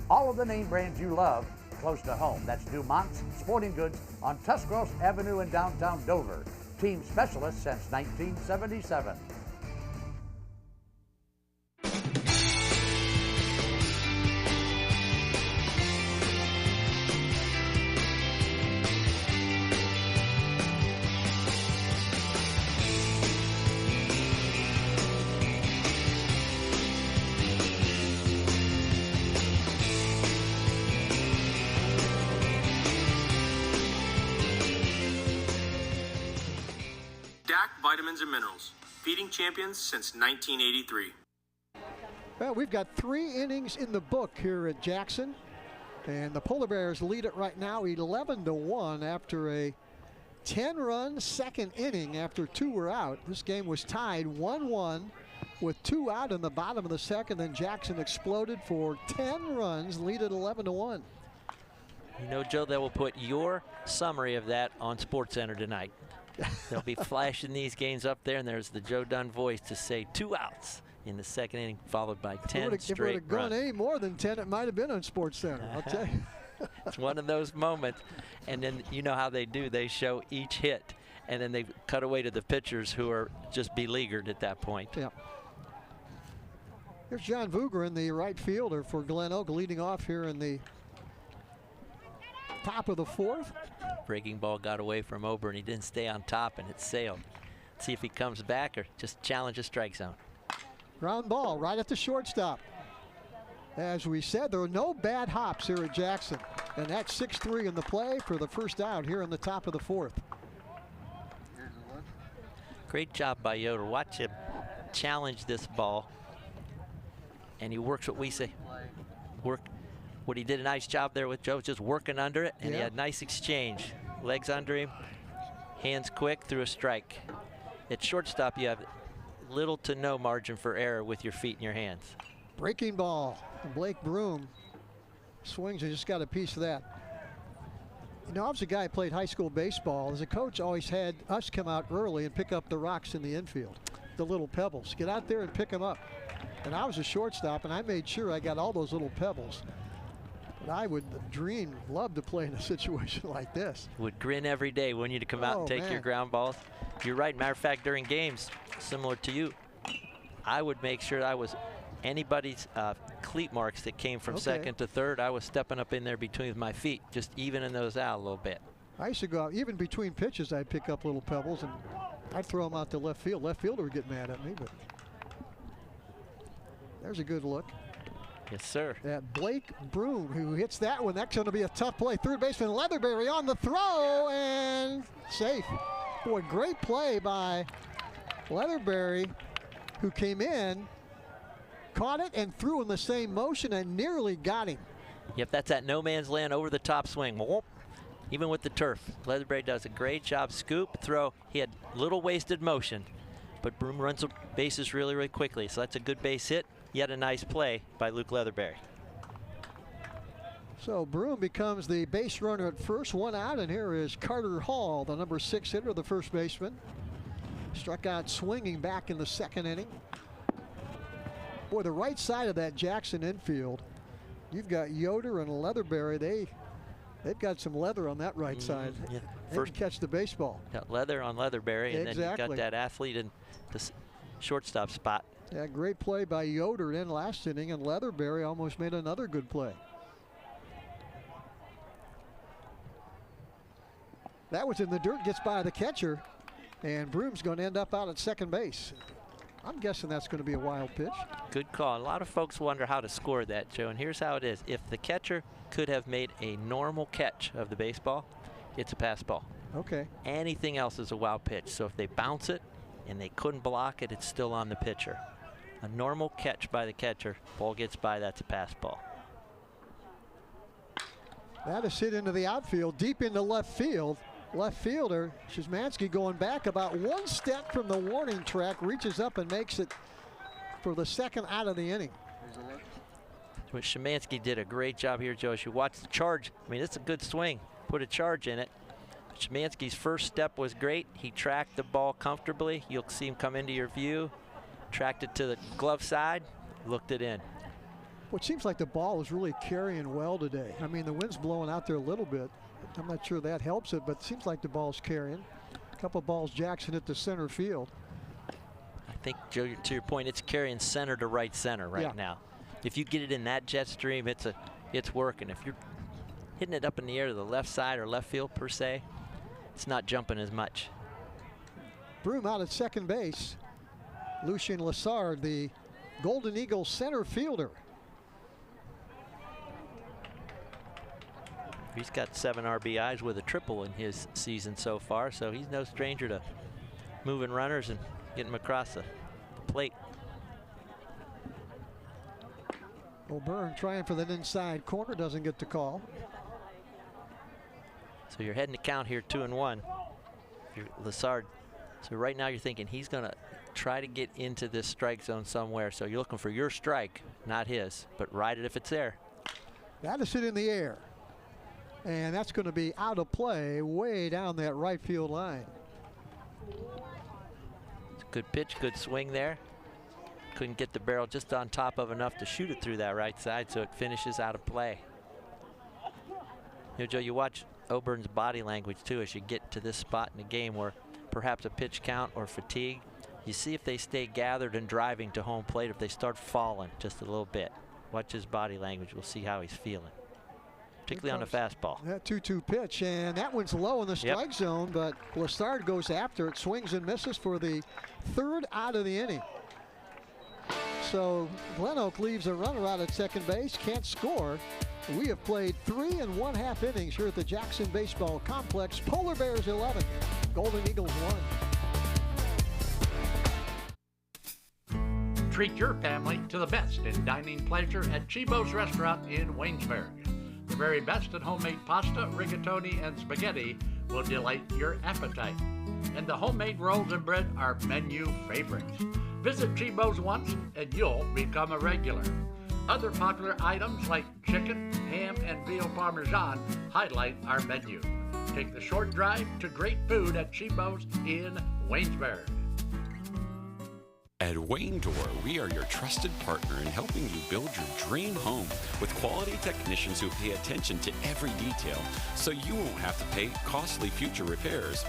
All of the name brands you love close to home. That's Dumont's Sporting Goods on Tuscarawas Avenue in downtown Dover. Team specialist since 1977. Vitamins and minerals, feeding champions since 1983. Well, we've got 3 innings in the book here at Jackson, and the Polar Bears lead it right now 11-1 after a 10-run second inning after 2 were out. This game was tied 1-1 with 2 out in the bottom of the second, then Jackson exploded for 10 runs, lead it 11-1. You know, Joe, that will put your summary of that on SportsCenter tonight. They'll be flashing these games up there, and there's the Joe Dunn voice to say 2 outs in the second inning, followed by 10 straight runs. If it would have gone any more than 10, it might have been on SportsCenter, I'll tell you. It's one of those moments, and then you know how they do. They show each hit, and then they cut away to the pitchers who are just beleaguered at that point. Yeah. Here's John Vuger in the right fielder for GlenOak, leading off here in the top of the 4th. Breaking ball got away from Ober, and he didn't stay on top, and it sailed. See if he comes back or just challenge a strike zone. Ground ball right at the shortstop. As we said, there are no bad hops here at Jackson, and that's 6-3 in the play for the first out here in the top of the 4th. Great job by Yoder. Watch him challenge this ball, and he works what we say. What he did a nice job there with Joe, just working under it, and he had nice exchange. Legs under him, hands quick through a strike. At shortstop, you have little to no margin for error with your feet and your hands. Breaking ball. Blake Broom swings and just got a piece of that. You know, I was a guy who played high school baseball. As a coach, always had us come out early and pick up the rocks in the infield, the little pebbles. Get out there and pick them up. And I was a shortstop, and I made sure I got all those little pebbles. I would love to play in a situation like this. Would grin every day, wouldn't you, to come out and take your ground balls? You're right. Matter of fact, during games, similar to you, I would make sure I was anybody's cleat marks that came from second to third. I was stepping up in there between my feet, just evening those out a little bit. I used to go out, even between pitches, I'd pick up little pebbles, and I'd throw them out to left field. Left fielder would get mad at me, but there's a good look. Yes, sir. That Blake Broom, who hits that one. That's going to be a tough play. Third baseman Leatherberry on the throw, and safe. Boy, great play by Leatherberry, who came in, caught it, and threw in the same motion and nearly got him. Yep, that's that no man's land over the top swing. Even with the turf, Leatherberry does a great job. Scoop, throw. He had little wasted motion, but Broom runs the bases really, really quickly. So that's a good base hit. Yet a nice play by Luke Leatherberry. So Broom becomes the base runner at first, 1 out, and here is Carter Hall, the number 6 hitter, the first baseman. Struck out swinging back in the second inning. Boy, the right side of that Jackson infield, you've got Yoder and Leatherberry. They've got some leather on that right side. Yeah. They can catch the baseball. Got leather on Leatherberry, and then you got that athlete in the shortstop spot. Yeah, great play by Yoder in last inning, and Leatherberry almost made another good play. That was in the dirt, gets by the catcher, and Broom's going to end up out at second base. I'm guessing that's going to be a wild pitch. Good call. A lot of folks wonder how to score that, Joe, and here's how it is. If the catcher could have made a normal catch of the baseball, it's a pass ball. Okay. Anything else is a wild pitch. So if they bounce it and they couldn't block it, it's still on the pitcher. A normal catch by the catcher, ball gets by, that's a pass ball. That is hit into the outfield, deep into left field. Left fielder, Szymanski, going back about 1 step from the warning track, reaches up and makes it for the second out of the inning. So Szymanski did a great job here, Joe. As you watch the charge, I mean, it's a good swing. Put a charge in it. Szymanski's first step was great. He tracked the ball comfortably. You'll see him come into your view. Tracked it to the glove side, looked it in. Well, it seems like the ball is really carrying well today. I mean, the wind's blowing out there a little bit. I'm not sure that helps it, but it seems like the ball's carrying. A couple balls Jackson at the center field. I think, Joe, to your point, it's carrying center to right center right now. If you get it in that jet stream, it's working. If you're hitting it up in the air to the left side or left field per se, it's not jumping as much. Broom out at second base. Lucien Lessard, the Golden Eagles center fielder. He's got 7 RBIs with a triple in his season so far, so he's no stranger to moving runners and getting them across the plate. O'Byrne trying for that inside corner, doesn't get the call. So you're heading to count here 2-1. Lessard. So right now you're thinking he's going to try to get into this strike zone somewhere. So you're looking for your strike, not his, but ride it if it's there. That is hit in the air. And that's going to be out of play way down that right field line. Good pitch, good swing there. Couldn't get the barrel just on top of enough to shoot it through that right side, so it finishes out of play. You know, Joe, you watch O'Byrne's body language too as you get to this spot in the game where perhaps a pitch count or fatigue. You see if they stay gathered and driving to home plate, if they start falling just a little bit. Watch his body language. We'll see how he's feeling, particularly on the fastball. That 2-2 pitch, and that one's low in the strike zone, but Lessard goes after it, swings and misses for the 3rd out of the inning. So GlenOak leaves a runner out at second base, can't score. We have played 3 1/2 innings here at the Jackson Baseball Complex. Polar Bears 11, Golden Eagles 1. Treat your family to the best in dining pleasure at Chibo's Restaurant in Waynesburg. The very best in homemade pasta, rigatoni, and spaghetti will delight your appetite. And the homemade rolls and bread are menu favorites. Visit Chibo's once and you'll become a regular. Other popular items like chicken, ham, and veal parmesan highlight our menu. Take the short drive to great food at Chibo's in Waynesburg. At Wayne Door, we are your trusted partner in helping you build your dream home with quality technicians who pay attention to every detail so you won't have to pay costly future repairs.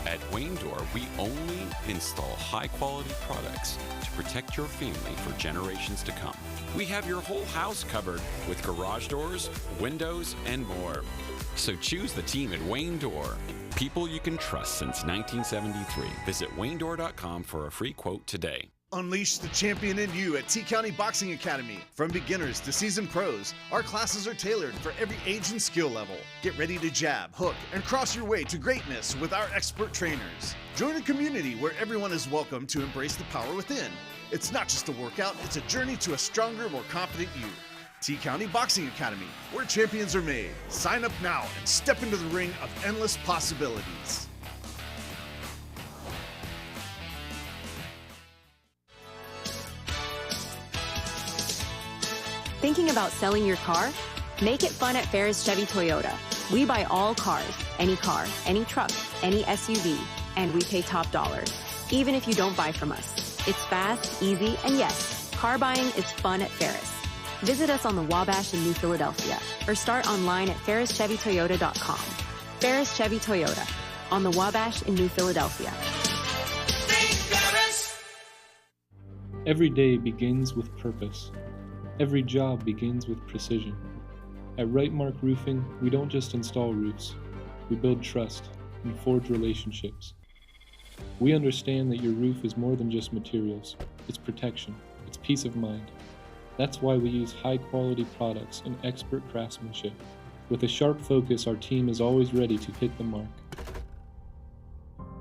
At Wayne Door, we only install high-quality products to protect your family for generations to come. We have your whole house covered with garage doors, windows, and more. So choose the team at Wayne Door. People you can trust since 1973. Visit WayneDoor.com for a free quote today. Unleash the champion in you at T County Boxing Academy. From beginners to seasoned pros, our classes are tailored for every age and skill level. Get ready to jab, hook, and cross your way to greatness with our expert trainers. Join a community where everyone is welcome to embrace the power within. It's not just a workout, it's a journey to a stronger, more confident you. T County Boxing Academy, where champions are made. Sign up now and step into the ring of endless possibilities. Thinking about selling your car? Make it fun at Ferris Chevy Toyota. We buy all cars, any truck, any SUV, and we pay top dollar, even if you don't buy from us. It's fast, easy, and yes, car buying is fun at Ferris. Visit us on the Wabash in New Philadelphia or start online at ferrischevytoyota.com. Ferris Chevy Toyota on the Wabash in New Philadelphia. Every day begins with purpose. Every job begins with precision. At Rightmark Roofing, we don't just install roofs. We build trust and forge relationships. We understand that your roof is more than just materials. It's protection. It's peace of mind. That's why we use high-quality products and expert craftsmanship. With a sharp focus, our team is always ready to hit the mark.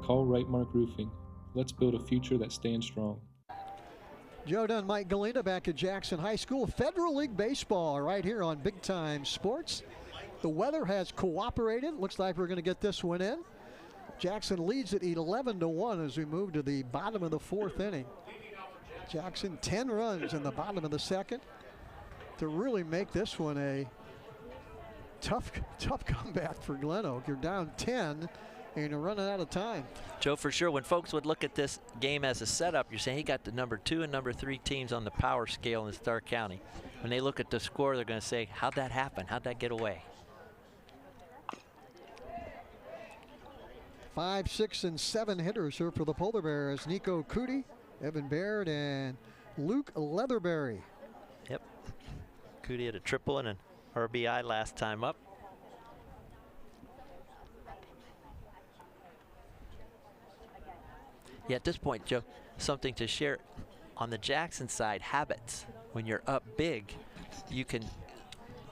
Call Rightmark Roofing. Let's build a future that stands strong. Joe Dunn, Mike Galena back at Jackson High School. Federal League Baseball right here on Big Time Sports. The weather has cooperated. Looks like we're going to get this one in. Jackson leads at 11-1 as we move to the bottom of the 4th inning. Jackson 10 runs in the bottom of the 2nd. to really make this one a tough comeback for GlenOak. You're down 10 and you're running out of time. Joe, for sure, when folks would look at this game as a setup, you're saying he got the number 2 and number 3 teams on the power scale in Stark County. When they look at the score, they're going to say, how'd that happen? How'd that get away? 5, 6, and 7 hitters here for the Polar Bears. Nico Cootie, Evan Baird, and Luke Leatherberry. Yep. Cootie had a triple and an RBI last time up. Yeah, at this point, Joe, something to share. On the Jackson side, habits. When you're up big, you can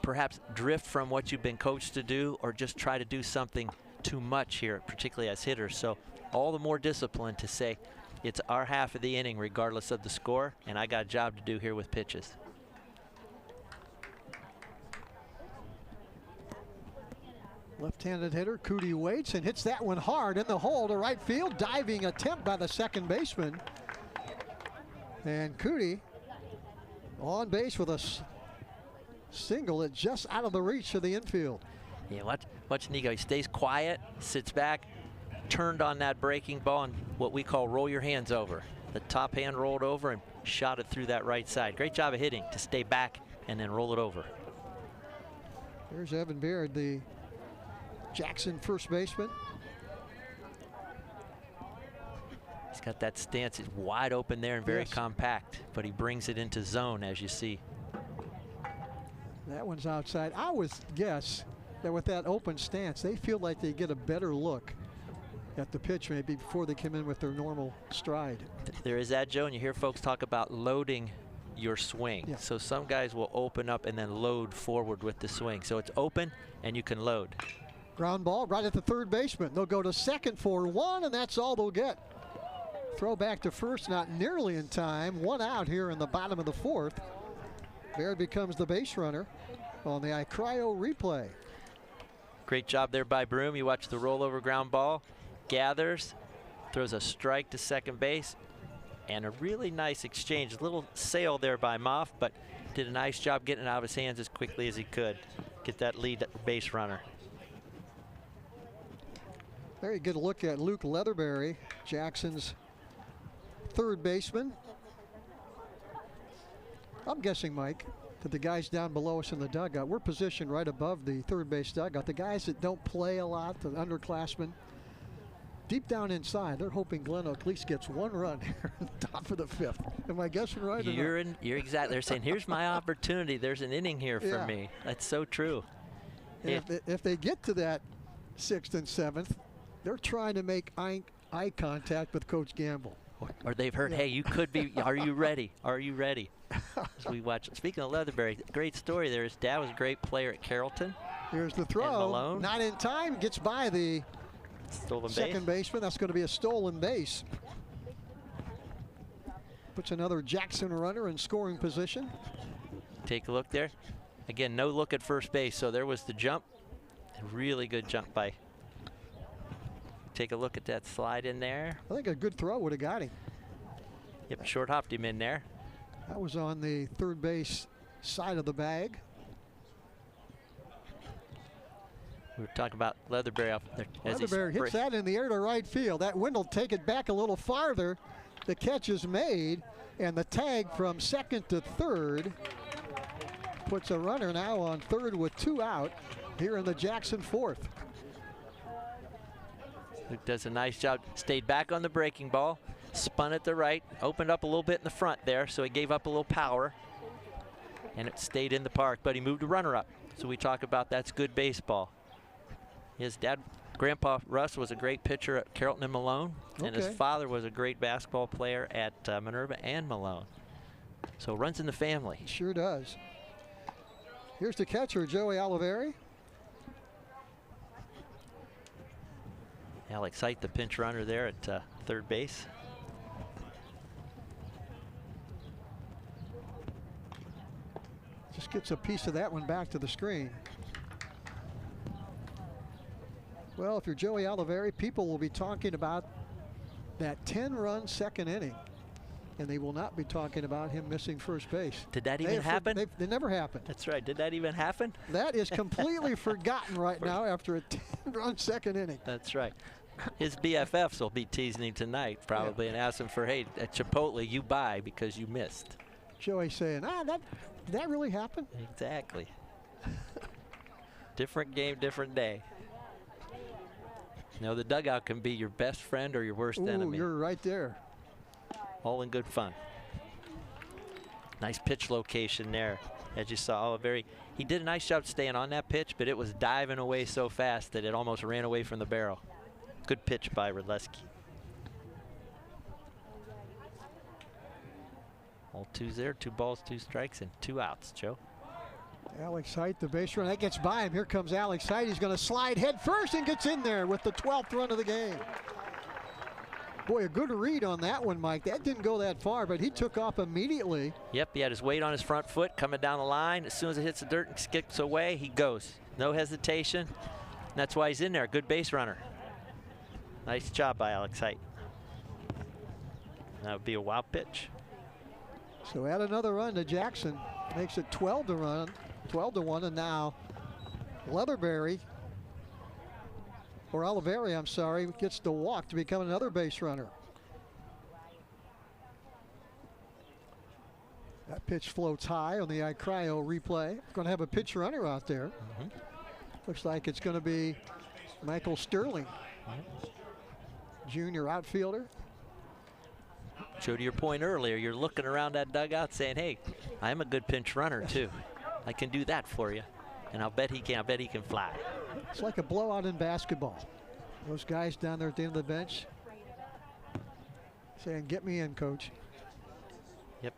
perhaps drift from what you've been coached to do or just try to do something too much here, particularly as hitters. So all the more discipline to say, it's our half of the inning regardless of the score, and I got a job to do here with pitches. Left-handed hitter, Cootie waits and hits that one hard in the hole to right field. Diving attempt by the second baseman. And Cootie on base with a single. It just out of the reach of the infield. Yeah, watch Nico. He stays quiet, sits back, turned on that breaking ball, and what we call roll your hands over. The top hand rolled over and shot it through that right side. Great job of hitting to stay back and then roll it over. There's Evan Baird, the Jackson first baseman. He's got that stance. It's wide open there and very compact, but he brings it into zone, as you see. That one's outside. I would guess that with that open stance, they feel like they get a better look at the pitch maybe before they come in with their normal stride. There is that, Joe, and you hear folks talk about loading your swing. Yeah. So some guys will open up and then load forward with the swing. So it's open and you can load. Ground ball right at the third baseman. They'll go to second for 1, and that's all they'll get. Throw back to first, not nearly in time. 1 out here in the bottom of the 4th. Baird becomes the base runner on the iCryo replay. Great job there by Broom. You watch the rollover ground ball. Gathers, throws a strike to second base, and a really nice exchange. A little sail there by Moff, but did a nice job getting it out of his hands as quickly as he could. Get that lead base runner. Very good look at Luke Leatherberry, Jackson's third baseman. I'm guessing, Mike, that the guys down below us in the dugout, we're positioned right above the third base dugout. The guys that don't play a lot, the underclassmen, deep down inside, they're hoping GlenOak at least gets 1 run here in the top of the 5th. Am I guessing right? You're exactly. They're saying, here's my opportunity. There's an inning here for me. That's so true. And if they get to that 6th and 7th, they're trying to make eye contact with Coach Gamble. Or they've heard, hey, you could be, are you ready? Are you ready? As we watch. Speaking of Leatherberry, great story there. His dad was a great player at Carrollton. Here's the throw. Malone. Not in time. Gets by the second baseman. That's going to be a stolen base. Puts another Jackson runner in scoring position. Take a look there. Again, no look at first base. So there was the jump. A really good jump by. Take a look at that slide in there. I think a good throw would have got him. Yep, short hopped him in there. That was on the third base side of the bag. We were talking about Leatherberry up there. Leatherberry hits that in the air to right field. That wind will take it back a little farther. The catch is made, and the tag from second to third puts a runner now on third with 2 out here in the Jackson 4th. Luke does a nice job. Stayed back on the breaking ball. Spun it to right. Opened up a little bit in the front there, so he gave up a little power. And it stayed in the park, but he moved the runner up. So we talk about that's good baseball. His dad, Grandpa Russ, was a great pitcher at Carrollton and Malone. And his father was a great basketball player at Minerva and Malone. So runs in the family. Sure does. Here's the catcher, Joey Oliveri. Alex Height, the pinch runner there at third base. Just gets a piece of that one back to the screen. Well, if you're Joey Oliveri, people will be talking about that 10-run second inning. And they will not be talking about him missing first base. Did that even happen? They never happened. That's right. Did that even happen? That is completely forgotten right now after a 10-run second inning. That's right. His BFFs will be teasing him tonight probably and ask him for, hey, at Chipotle, you buy because you missed. Joey saying, did that really happen? Exactly. Different game, different day. You know, the dugout can be your best friend or your worst enemy. You're right there. All in good fun. Nice pitch location there. As you saw, he did a nice job staying on that pitch, but it was diving away so fast that it almost ran away from the barrel. Good pitch by Radleski. All twos there, 2 balls, 2 strikes, and 2 outs, Joe. Alex Height, the base runner, that gets by him. Here comes Alex Height. He's going to slide head first and gets in there with the 12th run of the game. Boy, a good read on that one, Mike. That didn't go that far, but he took off immediately. Yep, he had his weight on his front foot coming down the line. As soon as it hits the dirt and skips away, he goes. No hesitation. And that's why he's in there. Good base runner. Nice job by Alex Height. That would be a wild pitch. So add another run to Jackson. Makes it 12 to 1, and now Leatherberry, or Oliveri, I'm sorry, gets the walk to become another base runner. That pitch floats high on the iCryo replay. Going to have a pitch runner out there. Looks like it's going to be Michael Sterling, junior outfielder. Joe, to your point earlier, you're looking around that dugout saying, hey, I'm a good pinch runner too. I can do that for you. And I'll bet he can fly. It's like a blowout in basketball. Those guys down there at the end of the bench saying, get me in, coach. Yep,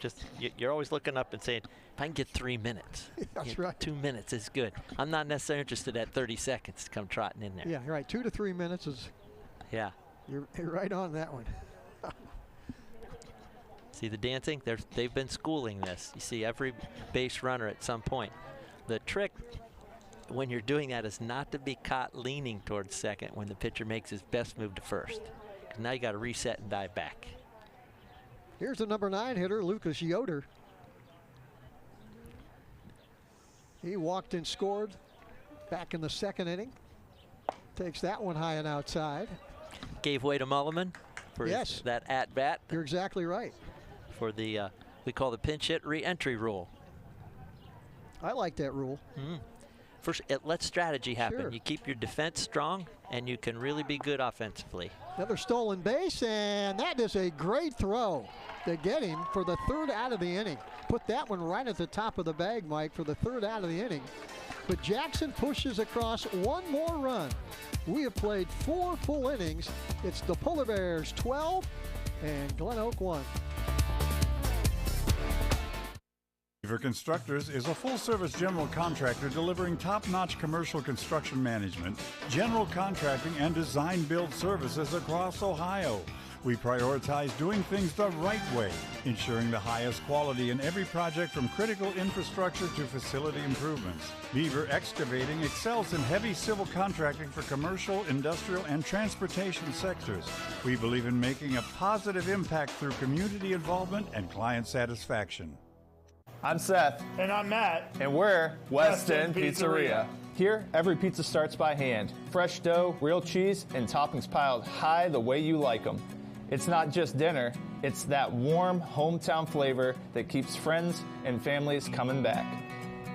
you're always looking up and saying, if I can get 3 minutes. That's right. 2 minutes is good. I'm not necessarily interested at 30 seconds to come trotting in there. Yeah, you're right. 2 to 3 minutes is. Yeah. You're right on that one. See the dancing? They've been schooling this. You see every base runner at some point. The trick when you're doing that is not to be caught leaning towards second when the pitcher makes his best move to first. Because now you got to reset and dive back. Here's the number 9 hitter, Lucas Yoder. He walked and scored back in the second inning. Takes that one high and outside. Gave way to Mulliman for that at bat. You're exactly right. For the we call the pinch hit re-entry rule. I like that rule. First, it lets strategy happen. Sure. You keep your defense strong, and you can really be good offensively. Another stolen base, and that is a great throw to get him for the 3rd out of the inning. Put that one right at the top of the bag, Mike, for the 3rd out of the inning. But Jackson pushes across one more run. We have played 4 full innings. It's the Polar Bears 12 and GlenOak 1. Beaver Constructors is a full-service general contractor delivering top-notch commercial construction management, general contracting, and design-build services across Ohio. We prioritize doing things the right way, ensuring the highest quality in every project from critical infrastructure to facility improvements. Beaver Excavating excels in heavy civil contracting for commercial, industrial, and transportation sectors. We believe in making a positive impact through community involvement and client satisfaction. I'm Seth. And I'm Matt. And we're West End Pizzeria. Here, every pizza starts by hand. Fresh dough, real cheese, and toppings piled high the way you like them. It's not just dinner, it's that warm hometown flavor that keeps friends and families coming back.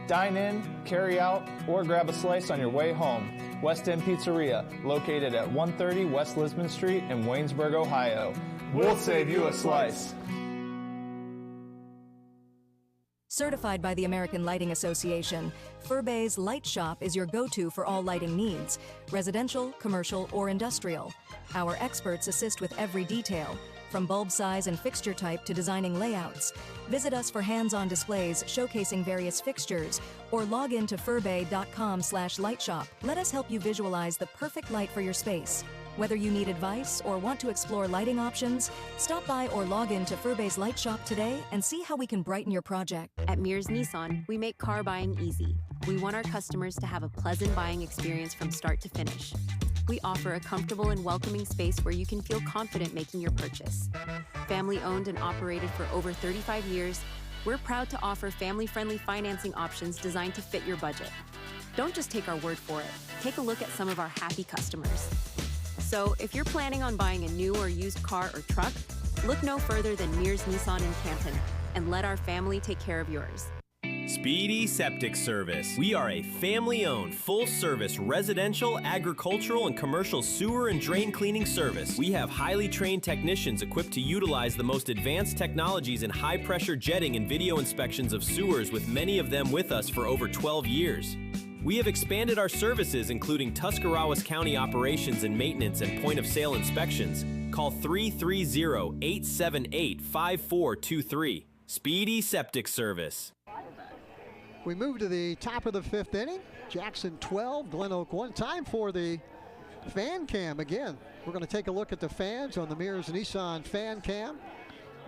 Dine in, carry out, or grab a slice on your way home. West End Pizzeria, located at 130 West Lisbon Street in Waynesburg, Ohio. We'll save you a slice. Certified by the American Lighting Association, Furbay's Light Shop is your go-to for all lighting needs, residential, commercial, or industrial. Our experts assist with every detail, from bulb size and fixture type to designing layouts. Visit us for hands-on displays showcasing various fixtures, or log in to furbay.com/lightshop. Let us help you visualize the perfect light for your space. Whether you need advice or want to explore lighting options, stop by or log in to Furbay's Light Shop today and see how we can brighten your project. At Mears Nissan, we make car buying easy. We want our customers to have a pleasant buying experience from start to finish. we offer a comfortable and welcoming space where you can feel confident making your purchase. Family owned and operated for over 35 years, we're proud to offer family-friendly financing options designed to fit your budget. Don't just take our word for it. Take a look at some of our happy customers. So if you're planning on buying a new or used car or truck, look no further than Mears Nissan in Canton and let our family take care of yours. Speedy Septic Service. We are a family-owned, full-service residential, agricultural, and commercial sewer and drain cleaning service. We have highly trained technicians equipped to utilize the most advanced technologies in high-pressure jetting and video inspections of sewers, with many of them with us for over 12 years. We have expanded our services, including Tuscarawas County operations and maintenance and point-of-sale inspections. Call 330-878-5423. Speedy Septic Service. We move to the top of the 5th inning. Jackson 12, GlenOak 1. Time for the fan cam again. We're going to take a look at the fans on the Mears Nissan fan cam.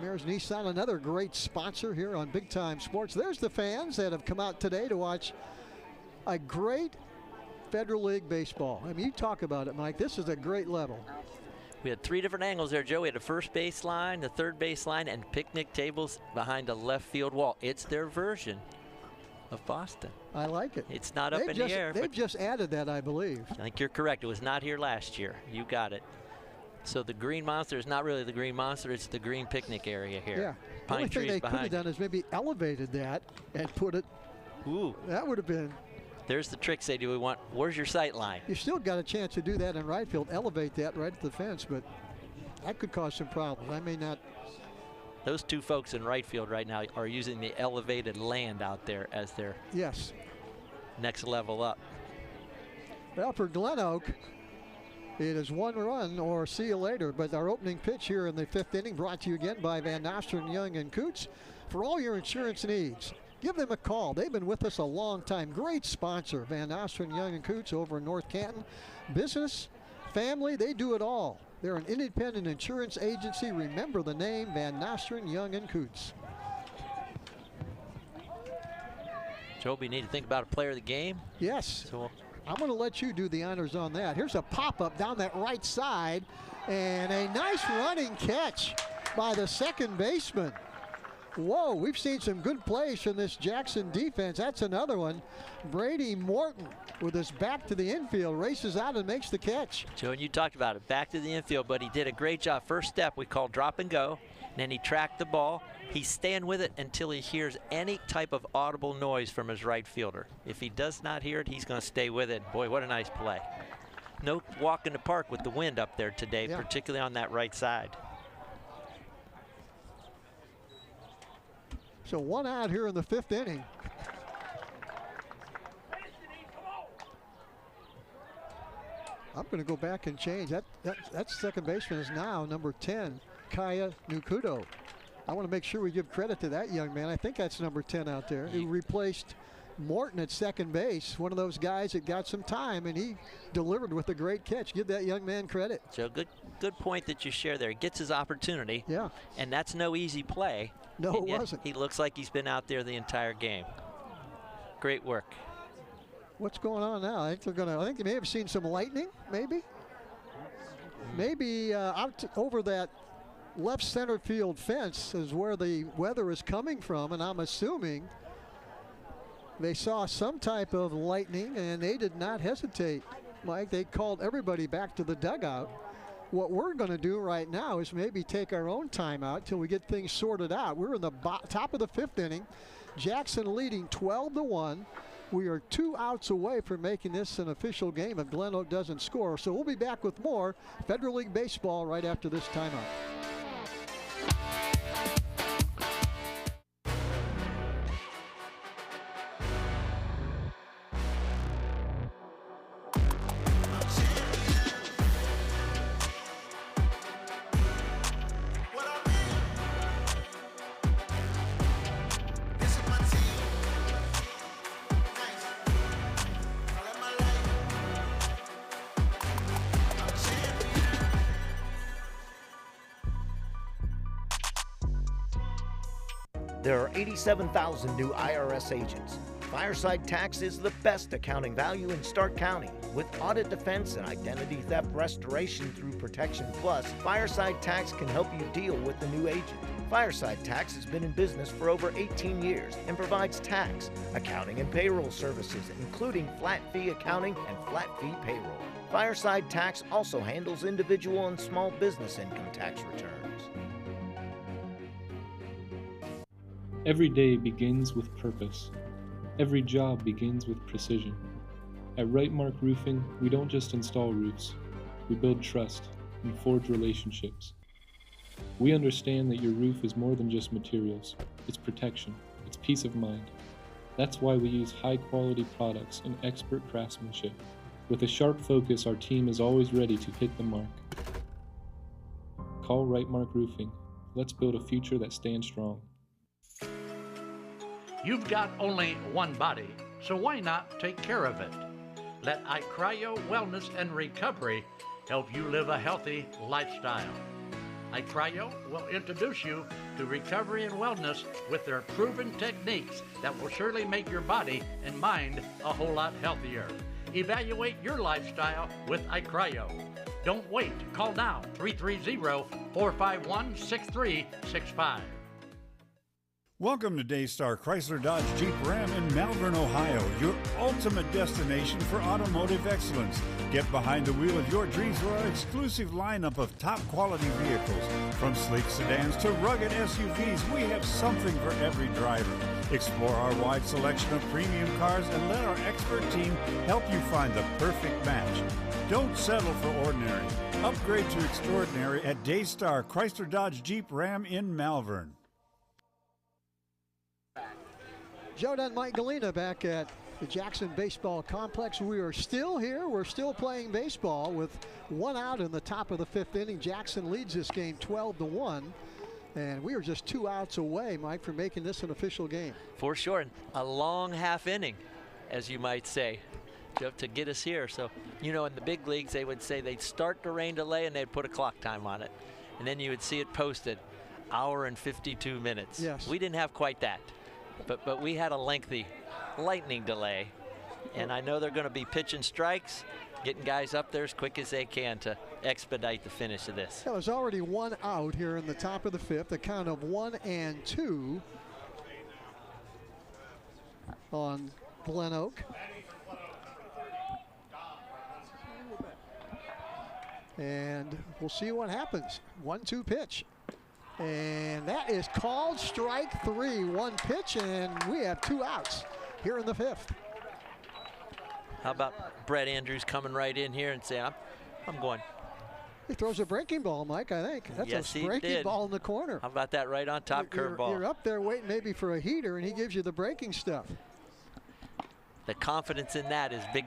Mears Nissan, another great sponsor here on Big Time Sports. There's the fans that have come out today to watch a great Federal League baseball. I mean, you talk about it, Mike. This is a great level. We had 3 different angles there, Joe. We had the first base line, the third base line, and picnic tables behind a left field wall. It's their version of Boston. I like it. It's not up in the air. They've just added that, I believe. I think you're correct. It was not here last year. You got it. So the Green Monster is not really the Green Monster. It's the green picnic area here. Yeah. Pine the only thing trees they could behind. have done is maybe elevated that and put it. Ooh. That would have been. There's the tricks they do. We want. Where's your sight line? You still got a chance to do that in right field. Elevate that right at the fence, but that could cause some problems. I may not. Those 2 folks in right field right now are using the elevated land out there as their next level up. Well, for GlenOak, it is 1 run or see you later. But our opening pitch here in the 5th inning brought to you again by Van Nostrand, Young and Coots. For all your insurance needs, give them a call. They've been with us a long time. Great sponsor, Van Nostrand, Young and Coots over in North Canton. Business, family, they do it all. They're an independent insurance agency. Remember the name, Van Nostrand, Young and Coots. Joby, you need to think about a player of the game. Yes. So I'm going to let you do the honors on that. Here's a pop-up down that right side, and a nice running catch by the second baseman. Whoa, we've seen some good plays from this Jackson defense. That's another one. Brady Morton with his back to the infield, races out and makes the catch. Joe, and you talked about it, back to the infield, but he did a great job. First step we call drop and go, and then he tracked the ball. He's staying with it until he hears any type of audible noise from his right fielder. If he does not hear it, he's going to stay with it. Boy, what a nice play. No walk in the park with the wind up there today, particularly on that right side. So 1 out here in the 5th inning. I'm going to go back and change. That second baseman is now number 10, Kaya Nukudo. I want to make sure we give credit to that young man. I think that's number 10 out there. He replaced Morton at second base, one of those guys that got some time, and he delivered with a great catch. Give that young man credit. So good point that you share there. He gets his opportunity. Yeah. And that's no easy play. No, it wasn't. He looks like he's been out there the entire game. Great work. What's going on now? I think they may have seen some lightning, maybe. Maybe out over that left center field fence is where the weather is coming from, and I'm assuming they saw some type of lightning, and they did not hesitate, Mike. They called everybody back to the dugout. What we're going to do right now is maybe take our own timeout till we get things sorted out. We're in the top of the 5th inning. Jackson leading 12-1. We are 2 outs away from making this an official game if GlenOak doesn't score. So we'll be back with more Federal League baseball right after this timeout. There are 87,000 new IRS agents. Fireside Tax is the best accounting value in Stark County. With audit defense and identity theft restoration through Protection Plus, Fireside Tax can help you deal with the new agent. Fireside Tax has been in business for over 18 years and provides tax, accounting, and payroll services, including flat fee accounting and flat fee payroll. Fireside Tax also handles individual and small business income tax returns. Every day begins with purpose. Every job begins with precision. At Rightmark Roofing, we don't just install roofs. We build trust and forge relationships. We understand that your roof is more than just materials. It's protection. It's peace of mind. That's why we use high-quality products and expert craftsmanship. With a sharp focus, our team is always ready to hit the mark. Call Rightmark Roofing. Let's build a future that stands strong. You've got only one body, so why not take care of it? Let iCryo Wellness and Recovery help you live a healthy lifestyle. iCryo will introduce you to recovery and wellness with their proven techniques that will surely make your body and mind a whole lot healthier. Evaluate your lifestyle with iCryo. Don't wait. Call now, 330-451-6365. Welcome to Daystar Chrysler Dodge Jeep Ram in Malvern, Ohio, your ultimate destination for automotive excellence. Get behind the wheel of your dreams for our exclusive lineup of top quality vehicles. From sleek sedans to rugged SUVs, we have something for every driver. Explore our wide selection of premium cars and let our expert team help you find the perfect match. Don't settle for ordinary. Upgrade to extraordinary at Daystar Chrysler Dodge Jeep Ram in Malvern. Joe and Mike Galena back at the Jackson Baseball Complex. We are still here. We're still playing baseball with one out in the top of the fifth inning. Jackson leads this game 12-1. And we are just 2 outs away, Mike, from making this an official game. For sure. A long half inning, as you might say, to get us here. So, you know, in the big leagues, they would say they'd start the rain delay and they'd put a clock time on it. And then you would see it posted, hour and 52 minutes. Yes. We didn't have quite that. But we had a lengthy lightning delay. And I know they're going to be pitching strikes, getting guys up there as quick as they can to expedite the finish of this. There's already one out here in the top of the fifth, a count of 1-2 on GlenOak. And we'll see what happens. 1-2 pitch. And that is called strike 3. One pitch, and we have 2 outs here in the fifth. How about Brett Andrews coming right in here and saying, I'm going. He throws a breaking ball, Mike, I think. That's yes, a breaking ball in the corner. How about that right on top curveball? You're up there waiting maybe for a heater, and he gives you the breaking stuff. The confidence in that is big